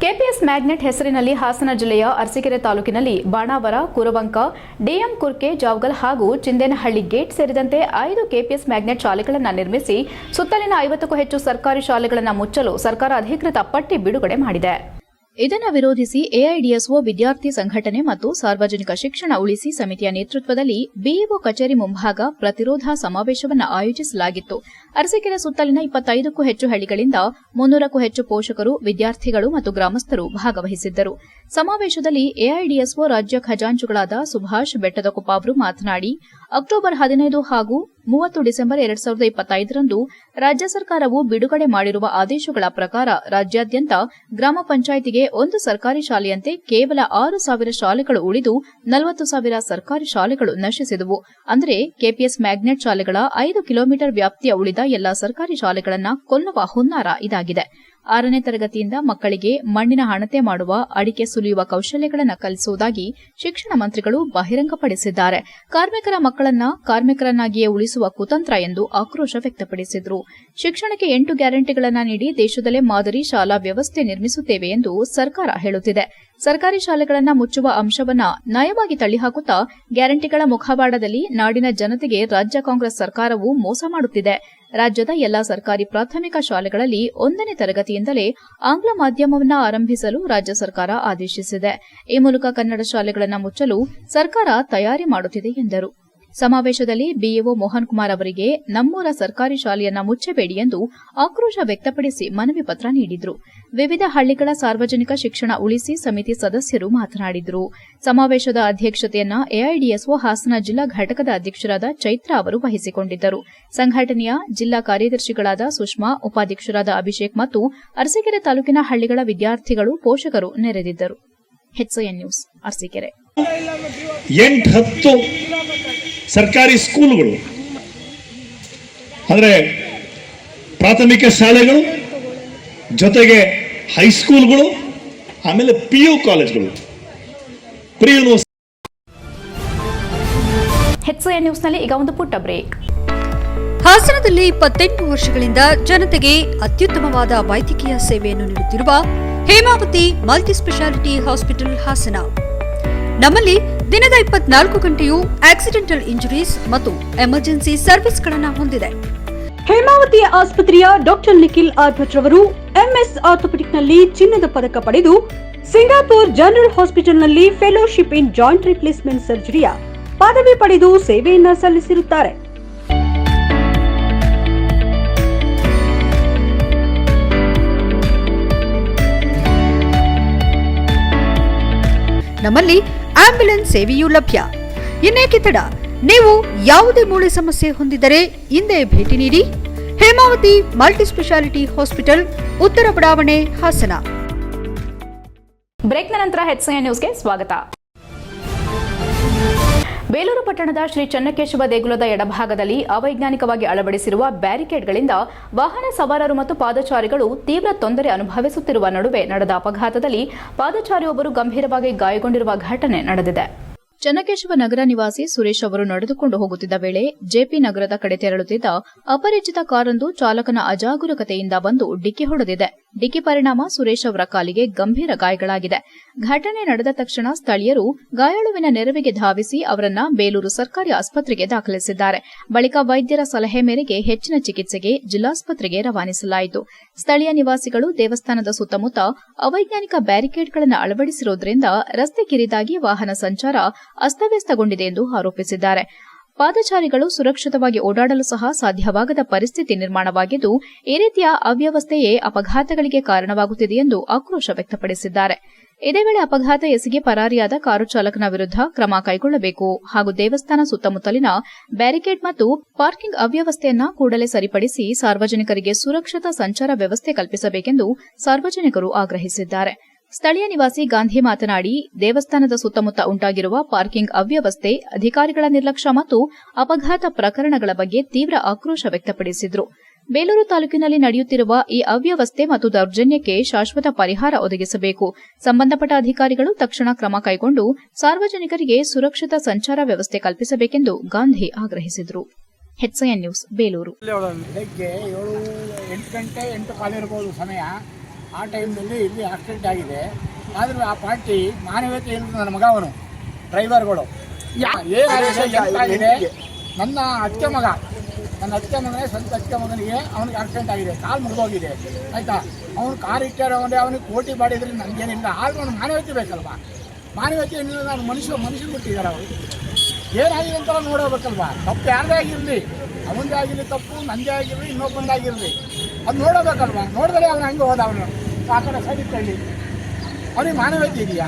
ಕೆಪಿಎಸ್ ಮ್ಯಾಗ್ನೆಟ್ ಹೆಸರಿನಲ್ಲಿ ಹಾಸನ ಜಿಲ್ಲೆಯ ಅರಸೀಕೆರೆ ತಾಲೂಕಿನಲ್ಲಿ ಬಾಣಾವರ, ಕುರವಂಕ, ಡಿಎಂ ಕುರ್ಕೆ, ಜಾವಗಲ್ ಹಾಗೂ ಚಿಂದೇನಹಳ್ಳಿ ಗೇಟ್ ಸೇರಿದಂತೆ 5 ಕೆಪಿಎಸ್ ಮ್ಯಾಗ್ನೆಟ್ ಶಾಲೆಗಳನ್ನು ನಿರ್ಮಿಸಿ ಸುತ್ತಲಿನ 50ಕ್ಕೂ ಹೆಚ್ಚು ಸರ್ಕಾರಿ ಶಾಲೆಗಳನ್ನು ಮುಚ್ಚಲು ಸರ್ಕಾರ ಅಧಿಕೃತ ಪಟ್ಟಿ ಬಿಡುಗಡೆ ಮಾಡಿದೆ. ಇದನ್ನು ವಿರೋಧಿಸಿ ಎಐಡಿಎಸ್ಒ ವಿದ್ಯಾರ್ಥಿ ಸಂಘಟನೆ ಮತ್ತು ಸಾರ್ವಜನಿಕ ಶಿಕ್ಷಣ ಉಳಿಸಿ ಸಮಿತಿಯ ನೇತೃತ್ವದಲ್ಲಿ ಬಿಇಒ ಕಚೇರಿ ಮುಂಭಾಗ ಪ್ರತಿರೋಧ ಸಮಾವೇಶವನ್ನು ಆಯೋಜಿಸಲಾಗಿತ್ತು. ಅರಸೀಕೆರೆ ಸುತ್ತಲಿನ 25ಕ್ಕೂ ಹೆಚ್ಚು ಹಳ್ಳಿಗಳಿಂದ 300ಕ್ಕೂ ಹೆಚ್ಚು ಪೋಷಕರು, ವಿದ್ಯಾರ್ಥಿಗಳು ಮತ್ತು ಗ್ರಾಮಸ್ಥರು ಭಾಗವಹಿಸಿದ್ದರು. ಸಮಾವೇಶದಲ್ಲಿ ಎಐಡಿಎಸ್ಒ ರಾಜ್ಯ ಖಜಾಂಚಿಗಳಾದ ಸುಭಾಷ್ ಬೆಟ್ಟದಕೊಪ್ಪ ಅವರು ಮಾತನಾಡಿ, ಅಕ್ಟೋಬರ್ 15 ಹಾಗೂ 30 ಡಿಸೆಂಬರ್ 2025ರಂದು ರಾಜ್ಯ ಸರ್ಕಾರವು ಬಿಡುಗಡೆ ಮಾಡಿರುವ ಆದೇಶಗಳ ಪ್ರಕಾರ ರಾಜ್ಯಾದ್ಯಂತ ಗ್ರಾಮ ಪಂಚಾಯಿತಿಗೆ ಒಂದು ಸರ್ಕಾರಿ ಶಾಲೆಯಂತೆ ಕೇವಲ 6,000 ಶಾಲೆಗಳು ಉಳಿದು 40,000 ಸರ್ಕಾರಿ ಶಾಲೆಗಳು ನಶಿಸಿದವು. ಅಂದರೆ ಕೆಪಿಎಸ್ ಮ್ಯಾಗ್ನೆಟ್ ಶಾಲೆಗಳ 5 ಕಿಲೋಮೀಟರ್ ವ್ಯಾಪ್ತಿಯ ಉಳಿದ ಎಲ್ಲಾ ಸರ್ಕಾರಿ ಶಾಲೆಗಳನ್ನು ಕೊಲ್ಲುವ ಹುನ್ನಾರ ಇದಾಗಿದೆ. 6ನೇ ತರಗತಿಯಿಂದ ಮಕ್ಕಳಿಗೆ ಮಣ್ಣಿನ ಹಣತೆ ಮಾಡುವ, ಅಡಿಕೆ ಸುಲಿಯುವ ಕೌಶಲ್ಯಗಳನ್ನು ಕಲಿಸುವುದಾಗಿ ಶಿಕ್ಷಣ ಮಂತ್ರಿಗಳು ಬಹಿರಂಗಪಡಿಸಿದ್ದಾರೆ. ಕಾರ್ಮಿಕರ ಮಕ್ಕಳನ್ನ ಕಾರ್ಮಿಕರನ್ನಾಗಿಯೇ ಉಳಿಸುವ ಕುತಂತ್ರ ಎಂದು ಆಕ್ರೋಶ ವ್ಯಕ್ತಪಡಿಸಿದರು. ಶಿಕ್ಷಣಕ್ಕೆ 8 ಗ್ಯಾರಂಟಿಗಳನ್ನು ನೀಡಿ ದೇಶದಲ್ಲೇ ಮಾದರಿ ಶಾಲಾ ವ್ಯವಸ್ಥೆ ನಿರ್ಮಿಸುತ್ತೇವೆ ಎಂದು ಸರ್ಕಾರ ಹೇಳುತ್ತಿದೆ. ಸರ್ಕಾರಿ ಶಾಲೆಗಳನ್ನು ಮುಚ್ಚುವ ಅಂಶವನ್ನ ನಯವಾಗಿ ತಳ್ಳಿಹಾಕುತ್ತಾ ಗ್ಯಾರಂಟಿಗಳ ಮುಖವಾಡದಲ್ಲಿ ನಾಡಿನ ಜನತೆಗೆ ರಾಜ್ಯ ಕಾಂಗ್ರೆಸ್ ಸರ್ಕಾರವು ಮೋಸ ಮಾಡುತ್ತಿದೆ. ರಾಜ್ಯದ ಎಲ್ಲಾ ಸರ್ಕಾರಿ ಪ್ರಾಥಮಿಕ ಶಾಲೆಗಳಲ್ಲಿ 1ನೇ ತರಗತಿಯಿಂದಲೇ ಆಂಗ್ಲ ಮಾಧ್ಯಮವನ್ನು ಆರಂಭಿಸಲು ರಾಜ್ಯ ಸರ್ಕಾರ ಆದೇಶಿಸಿದೆ. ಈ ಮೂಲಕ ಕನ್ನಡ ಶಾಲೆಗಳನ್ನು ಮುಚ್ಚಲು ಸರ್ಕಾರ ತಯಾರಿ ಮಾಡುತ್ತಿದೆ ಎಂದರು. ಸಮಾವೇಶದಲ್ಲಿ ಬಿಇಒ ಮೋಹನ್ ಕುಮಾರ್ ಅವರಿಗೆ ನಮ್ಮೂರ ಸರ್ಕಾರಿ ಶಾಲೆಯನ್ನ ಮುಚ್ಚಬೇಡಿ ಎಂದು ಆಕ್ರೋಶ ವ್ಯಕ್ತಪಡಿಸಿ ಮನವಿ ಪತ್ರ ನೀಡಿದರು. ವಿವಿಧ ಹಳ್ಳಿಗಳ ಸಾರ್ವಜನಿಕ ಶಿಕ್ಷಣ ಉಳಿಸಿ ಸಮಿತಿ ಸದಸ್ಯರು ಮಾತನಾಡಿದರು. ಸಮಾವೇಶದ ಅಧ್ಯಕ್ಷತೆಯನ್ನ ಎಐಡಿಎಸ್ಒ ಹಾಸನ ಜಿಲ್ಲಾ ಘಟಕದ ಅಧ್ಯಕ್ಷರಾದ ಚೈತ್ರ ಅವರು ವಹಿಸಿಕೊಂಡಿದ್ದರು. ಸಂಘಟನೆಯ ಜಿಲ್ಲಾ ಕಾರ್ಯದರ್ಶಿಗಳಾದ ಸುಷ್ಮಾ, ಉಪಾಧ್ಯಕ್ಷರಾದ ಅಭಿಷೇಕ್ ಮತ್ತು ಅರಸೀಕೆರೆ ತಾಲೂಕಿನ ಹಳ್ಳಿಗಳ ವಿದ್ಯಾರ್ಥಿಗಳು, ಪೋಷಕರು ನೆರೆದಿದ್ದರು. HCN news, Arsikere. 8-10 ಸರ್ಕಾರಿ ಸ್ಕೂಲ್ಗಳು ಅಂದರೆ ಪ್ರಾಥಮಿಕ ಶಾಲೆಗಳು ಜೊತೆಗೆ ಹೈಸ್ಕೂಲ್ಗಳು, ಆಮೇಲೆ PU ಕಾಲೇಜ್ಗಳು, ಪ್ರಿ ಯೂನಿವರ್ಸಿಟಿ. HCN ನ್ಯೂಸ್ನಲ್ಲಿ ಈಗ ಒಂದು ಪುಟ್ಟ ಬ್ರೇಕ್. ಹಾಸನದಲ್ಲಿ 28 ವರ್ಷಗಳಿಂದ ಜನತೆಗೆ ಅತ್ಯುತ್ತಮವಾದ ವೈದ್ಯಕೀಯ ಸೇವೆಯನ್ನು ನೀಡುತ್ತಿರುವ ಹೇಮಾವತಿ ಮಲ್ಟಿಸ್ಪೆಷಾಲಿಟಿ ಹಾಸ್ಪಿಟಲ್ ಹಾಸನ. ನಮ್ಮಲ್ಲಿ ದಿನದ 24 ಗಂಟೆಯೂ ಆಕ್ಸಿಡೆಂಟಲ್ ಇಂಜುರೀಸ್ ಮತ್ತು ಎಮರ್ಜೆನ್ಸಿ ಸರ್ವಿಸ್ಗಳನ್ನು ಹೊಂದಿದೆ. ಹೇಮಾವತಿ ಆಸ್ಪತ್ರೆಯ ಡಾಕ್ಟರ್ ನಿಖಿಲ್ ಆರ್ ಭಟ್ ರವರು MS ಆರ್ಥೋಪೆಡಿಕ್ನಲ್ಲಿ ಚಿನ್ನದ ಪದಕ ಪಡೆದು ಸಿಂಗಾಪುರ್ ಜನರಲ್ ಹಾಸ್ಪಿಟಲ್ನಲ್ಲಿ ಫೆಲೋಶಿಪ್ ಇನ್ ಜಾಯಿಂಟ್ ರಿಪ್ಲೇಸ್ಮೆಂಟ್ ಸರ್ಜರಿಯ ಪದವಿ ಪಡೆದು ಸೇವೆಯನ್ನ ಸಲ್ಲಿಸಿರುತ್ತಾರೆ. ನಮ್ಮಲ್ಲಿ ಆಂಬ್ಯುಲೆನ್ಸ್ ಸೇವೆಯೂ ಲಭ್ಯ. ಇನ್ನೇಕೆ ತಡ? ನೀವು ಯಾವುದೇ ಮೂಳೆ ಸಮಸ್ಯೆ ಹೊಂದಿದರೆ ಹಿಂದೆ ಭೇಟಿ ನೀಡಿ. ಹೇಮಾವತಿ ಮಲ್ಟಿಸ್ಪೆಷಾಲಿಟಿ ಹಾಸ್ಪಿಟಲ್, ಉತ್ತರ ಬಡಾವಣೆ, ಹಾಸನ. ಬ್ರೇಕ್ನ ನಂತರ HCN ನ್ಯೂಸ್ಗೆ ಸ್ವಾಗತ. ಬೇಲೂರು ಪಟ್ಟಣದ ಶ್ರೀ ಚನ್ನಕೇಶವ ದೇಗುಲದ ಎಡಭಾಗದಲ್ಲಿ ಅವೈಜ್ಞಾನಿಕವಾಗಿ ಅಳವಡಿಸಿರುವ ಬ್ಯಾರಿಕೇಡ್ಗಳಿಂದ ವಾಹನ ಸವಾರರು ಮತ್ತು ಪಾದಚಾರಿಗಳು ತೀವ್ರ ತೊಂದರೆ ಅನುಭವಿಸುತ್ತಿರುವ ನಡುವೆ ನಡೆದ ಅಪಘಾತದಲ್ಲಿ ಪಾದಚಾರಿಯೊಬ್ಬರು ಗಂಭೀರವಾಗಿ ಗಾಯಗೊಂಡಿರುವ ಘಟನೆ ನಡೆದಿದೆ. ಚನ್ನಕೇಶವ ನಗರ ನಿವಾಸಿ ಸುರೇಶ್ ಅವರು ನಡೆದುಕೊಂಡು ಹೋಗುತ್ತಿದ್ದ ವೇಳೆ ಜೆಪಿ ನಗರದ ಕಡೆ ತೆರಳುತ್ತಿದ್ದ ಅಪರಿಚಿತ ಕಾರೊಂದು ಚಾಲಕನ ಅಜಾಗರೂಕತೆಯಿಂದ ಬಂದು ಡಿಕ್ಕಿ ಹೊಡೆದಿದೆ. ಡಿಕ್ಕಿ ಪರಿಣಾಮ ಸುರೇಶ್ ಅವರ ಕಾಲಿಗೆ ಗಂಭೀರ ಗಾಯಗಳಾಗಿದೆ. ಘಟನೆ ನಡೆದ ತಕ್ಷಣ ಸ್ಥಳೀಯರು ಗಾಯಾಳುವಿನ ನೆರವಿಗೆ ಧಾವಿಸಿ ಅವರನ್ನ ಬೇಲೂರು ಸರ್ಕಾರಿ ಆಸ್ಪತ್ರೆಗೆ ದಾಖಲಿಸಿದ್ದಾರೆ. ಬಳಿಕ ವೈದ್ಯರ ಸಲಹೆ ಮೇರೆಗೆ ಹೆಚ್ಚಿನ ಚಿಕಿತ್ಸೆಗೆ ಜಿಲ್ಲಾಸ್ಪತ್ರೆಗೆ ರವಾನಿಸಲಾಯಿತು. ಸ್ಥಳೀಯ ನಿವಾಸಿಗಳು ದೇವಸ್ಥಾನದ ಸುತ್ತಮುತ್ತ ಅವೈಜ್ಞಾನಿಕ ಬ್ಯಾರಿಕೇಡ್ಗಳನ್ನು ಅಳವಡಿಸಿರುವುದರಿಂದ ರಸ್ತೆ ಕಿರಿದಾಗಿ ವಾಹನ ಸಂಚಾರ ಅಸ್ತವ್ಯಸ್ತಗೊಂಡಿದೆ ಎಂದು ಆರೋಪಿಸಿದ್ದಾರೆ. ಪಾದಚಾರಿಗಳು ಸುರಕ್ಷಿತವಾಗಿ ಓಡಾಡಲು ಸಹ ಸಾಧ್ಯವಾಗದ ಪರಿಸ್ಥಿತಿ ನಿರ್ಮಾಣವಾಗಿದ್ದು, ಈ ರೀತಿಯ ಅವ್ಯವಸ್ಥೆಯೇ ಅಪಘಾತಗಳಿಗೆ ಕಾರಣವಾಗುತ್ತಿದೆ ಎಂದು ಆಕ್ರೋಶ ವ್ಯಕ್ತಪಡಿಸಿದ್ದಾರೆ. ಇದೇ ವೇಳೆ ಅಪಘಾತ ಎಸಗಿ ಪರಾರಿಯಾದ ಕಾರು ಚಾಲಕನ ವಿರುದ್ಧ ಕ್ರಮ ಕೈಗೊಳ್ಳಬೇಕು ಹಾಗೂ ದೇವಸ್ಥಾನ ಸುತ್ತಮುತ್ತಲಿನ ಬ್ಯಾರಿಕೇಡ್ ಮತ್ತು ಪಾರ್ಕಿಂಗ್ ಅವ್ಯವಸ್ಥೆಯನ್ನ ಕೂಡಲೇ ಸರಿಪಡಿಸಿ ಸಾರ್ವಜನಿಕರಿಗೆ ಸುರಕ್ಷಿತ ಸಂಚಾರ ವ್ಯವಸ್ಥೆ ಕಲ್ಪಿಸಬೇಕೆಂದು ಸಾರ್ವಜನಿಕರು ಆಗ್ರಹಿಸಿದ್ದಾರೆ. ಸ್ಥಳೀಯ ನಿವಾಸಿ ಗಾಂಧಿ ಮಾತನಾಡಿ, ದೇವಸ್ಥಾನದ ಸುತ್ತಮುತ್ತ ಉಂಟಾಗಿರುವ ಪಾರ್ಕಿಂಗ್ ಅವ್ಯವಸ್ಥೆ, ಅಧಿಕಾರಿಗಳ ನಿರ್ಲಕ್ಷ್ಯ ಮತ್ತು ಅಪಘಾತ ಪ್ರಕರಣಗಳ ಬಗ್ಗೆ ತೀವ್ರ ಆಕ್ರೋಶ ವ್ಯಕ್ತಪಡಿಸಿದರು. ಬೇಲೂರು ತಾಲೂಕಿನಲ್ಲಿ ನಡೆಯುತ್ತಿರುವ ಈ ಅವ್ಯವಸ್ಥೆ ಮತ್ತು ದೌರ್ಜನ್ಯಕ್ಕೆ ಶಾಶ್ವತ ಪರಿಹಾರ ಒದಗಿಸಬೇಕು. ಸಂಬಂಧಪಟ್ಟ ಅಧಿಕಾರಿಗಳು ತಕ್ಷಣ ಕ್ರಮ ಕೈಗೊಂಡು ಸಾರ್ವಜನಿಕರಿಗೆ ಸುರಕ್ಷಿತ ಸಂಚಾರ ವ್ಯವಸ್ಥೆ ಕಲ್ಪಿಸಬೇಕೆಂದು ಗಾಂಧಿ ಆಗ್ರಹಿಸಿದರು. HCN news, Belur. ಬೆಳಗ್ಗೆ 8 ಗಂಟೆ 8:15 ಇರಬಹುದು ಸಮಯ. ಆ ಟೈಮ್ನಲ್ಲಿ ಇಲ್ಲಿ ಆಕ್ಸಿಡೆಂಟ್ ಆಗಿದೆ. ಆದರೂ ಆ ಪಾರ್ಟಿ ಮಾನವೀಯತೆ ಇಲ್ಲದ ನನ್ನ ಮಗ, ಅವನು ಡ್ರೈವರ್ಗಳು ಏನಾಗಿದೆ, ನನ್ನ ಅತ್ತೆ ಮಗನೇ ಸ್ವಂತ ಅತ್ತೆ ಮಗನಿಗೆ ಅವನಿಗೆ ಆಕ್ಸಿಡೆಂಟ್ ಆಗಿದೆ, ಕಾಲು ಮುರಿದೋಗಿದೆ. ಆಯಿತಾ, ಅವನು ಕಾರ್ ಇಟ್ಟಾರೆ, ಅವನಿಗೆ ಕೋಟಿ ಮಾಡಿದ್ರೆ ನನಗೇನಿಲ್ಲ. ಆದರೂ ಅವನು ಮಾನವೀಯತೆ ಬೇಕಲ್ವಾ? ಮಾನವೀಯತೆ ಏನಿಲ್ಲ, ನಾನು ಮನುಷ್ಯರು ಬಿಟ್ಟಿದ್ದಾರೆ. ಅವರು ಏನಾಗಿದೆ ಅಂತ ನೋಡೋಬೇಕಲ್ವಾ? ತಪ್ಪು ಯಾರದೇ ಆಗಿರಲಿ, ಅವನದೇ ಆಗಿರಲಿ ತಪ್ಪು, ನಂದೇ ಆಗಿರಲಿ, ಇನ್ನೊಬ್ಬಂದಾಗಿರಲಿ, ಅದು ನೋಡೋಬೇಕಲ್ವಾ? ನೋಡಿದ್ರೆ ಅವನು ಹಂಗೆ ಹೋದ, ಅವನು ಆ ಕಡೆ ಸೈಡ್ ಇಟ್ಟಲ್ಲಿ ಅವನಿಗೆ ಮಾನವೀಯತೆ ಇದೆಯಾ?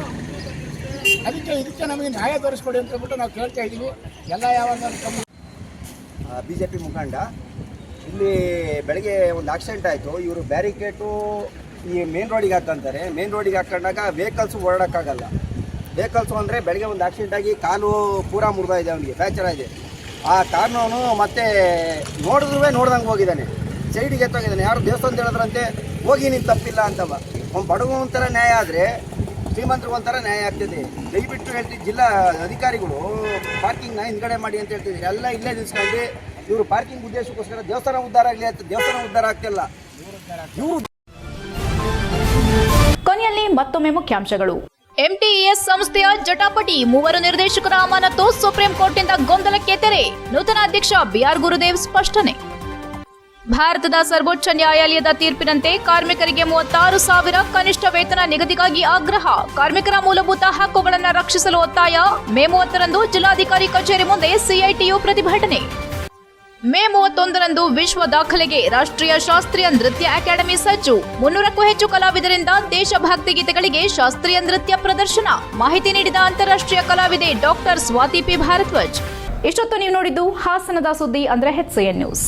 ಇದಕ್ಕೆ ನಮಗೆ ನ್ಯಾಯ ತೋರಿಸ್ಕೊಡಿ ಅಂತ ಹೇಳ್ಬಿಟ್ಟು ನಾವು ಕೇಳ್ತಾ ಇದ್ದೀವಿ. ಎಲ್ಲ ಯಾವಾಗ BJP ಮುಖಂಡ ಇಲ್ಲಿ ಬೆಳಗ್ಗೆ ಒಂದು ಆಕ್ಸಿಡೆಂಟ್ ಆಯಿತು. ಇವರು ಬ್ಯಾರಿಕೇಟು ಈ ಮೇನ್ ರೋಡಿಗೆ ಹಾಕಂತಾರೆ. ಮೇನ್ ರೋಡಿಗೆ ಹಾಕೊಂಡಾಗ ವೆಹಿಕಲ್ಸು ಓಡಾಡೋಕ್ಕಾಗಲ್ಲ. ವೆಹಿಕಲ್ಸು ಅಂದರೆ ಬೆಳಗ್ಗೆ ಒಂದು ಆಕ್ಸಿಡೆಂಟ್ ಆಗಿ ಕಾಲು ಪೂರಾ ಮುರಿದ ಇದೆ, ಅವನಿಗೆ ಫ್ರ್ಯಾಕ್ಚರ್ ಆಗಿದೆ. ಆ ಕಾರ್ನವನು ಮತ್ತೆ ನೋಡ್ದಂಗೆ ಹೋಗಿದ್ದಾನೆ, ಸೈಡಿಗೆ ಎತ್ತೋಗಿದ್ದಾನೆ. ಯಾರು ದೇವಸ್ಥಾನ ಹೇಳಿದ್ರಂತೆ ಹೋಗಿ ನೀನು ತಪ್ಪಿಲ್ಲ ಅಂತವ. ಅವ್ನು ಬಡವ ಒಂಥರ ನ್ಯಾಯ ಆದರೆ ಶ್ರೀಮಂತರು ಒಂಥರ ನ್ಯಾಯ ಆಗ್ತದೆ. ದಯವಿಟ್ಟು ಹೇಳ್ತೀವಿ, ಜಿಲ್ಲಾ ಅಧಿಕಾರಿಗಳು ಪಾರ್ಕಿಂಗ್ನ ಹಿಂದ್ಗಡೆ ಮಾಡಿ ಅಂತ ಹೇಳ್ತಿದ್ರು. ಎಲ್ಲ ಇಲ್ಲೇ ನಿಲ್ಸ್ಕೊಂಡು ಇವರು ಪಾರ್ಕಿಂಗ್ ಉದ್ದೇಶಕ್ಕೋಸ್ಕರ ದೇವಸ್ಥಾನ ಉದ್ಧಾರ ಆಗಲಿ ಅಂತ ದೇವಸ್ಥಾನ ಉದ್ಧಾರ ಆಗ್ತಿಲ್ಲ. ಕೊನೆಯಲ್ಲಿ ಮತ್ತೊಮ್ಮೆ ಮುಖ್ಯಾಂಶಗಳು. MTES ಸಂಸ್ಥೆಯ ಜಟಾಪಟಿ, 3 ನಿರ್ದೇಶಕರ ಅಮಾನತು, ಸುಪ್ರೀಂ ಕೋರ್ಟ್ನಿಂದ ಗೊಂದಲಕ್ಕೆ ತೆರೆ. ನೂತನ ಅಧ್ಯಕ್ಷ BR ಗುರುದೇವ್ ಸ್ಪಷ್ಟನೆ. ಭಾರತದ ಸರ್ವೋಚ್ಚ ನ್ಯಾಯಾಲಯದ ತೀರ್ಪಿನಂತೆ ಕಾರ್ಮಿಕರಿಗೆ 36,000 ಕನಿಷ್ಠ ವೇತನ ನಿಗದಿಗಾಗಿ ಆಗ್ರಹ. ಕಾರ್ಮಿಕರ ಮೂಲಭೂತ ಹಕ್ಕುಗಳನ್ನು ರಕ್ಷಿಸಲು ಒತ್ತಾಯ. ಮೇ 30ರಂದು ಜಿಲ್ಲಾಧಿಕಾರಿ ಕಚೇರಿ ಮುಂದೆ CITU ಪ್ರತಿಭಟನೆ. ಮೇ 31ರಂದು ವಿಶ್ವ ದಾಖಲೆಗೆ ರಾಷ್ಟ್ರೀಯ ಶಾಸ್ತ್ರೀಯ ನೃತ್ಯ ಅಕಾಡೆಮಿ ಸಜ್ಜು. 300ಕ್ಕೂ ಹೆಚ್ಚು ಕಲಾವಿದರಿಂದ ದೇಶಭಕ್ತಿ ಗೀತೆಗಳಿಗೆ ಶಾಸ್ತ್ರೀಯ ನೃತ್ಯ ಪ್ರದರ್ಶನ. ಮಾಹಿತಿ ನೀಡಿದ ಅಂತಾರಾಷ್ಟ್ರೀಯ ಕಲಾವಿದೆ ಡಾಕ್ಟರ್ ಸ್ವಾತಿ P. ಭಾರದ್ವಾಜ್. ಇಷ್ಟೊತ್ತು ನೀವು ನೋಡಿದ್ದು ಹಾಸನದ ಸುದ್ದಿ ಅಂದ್ರೆ HCN ನ್ಯೂಸ್.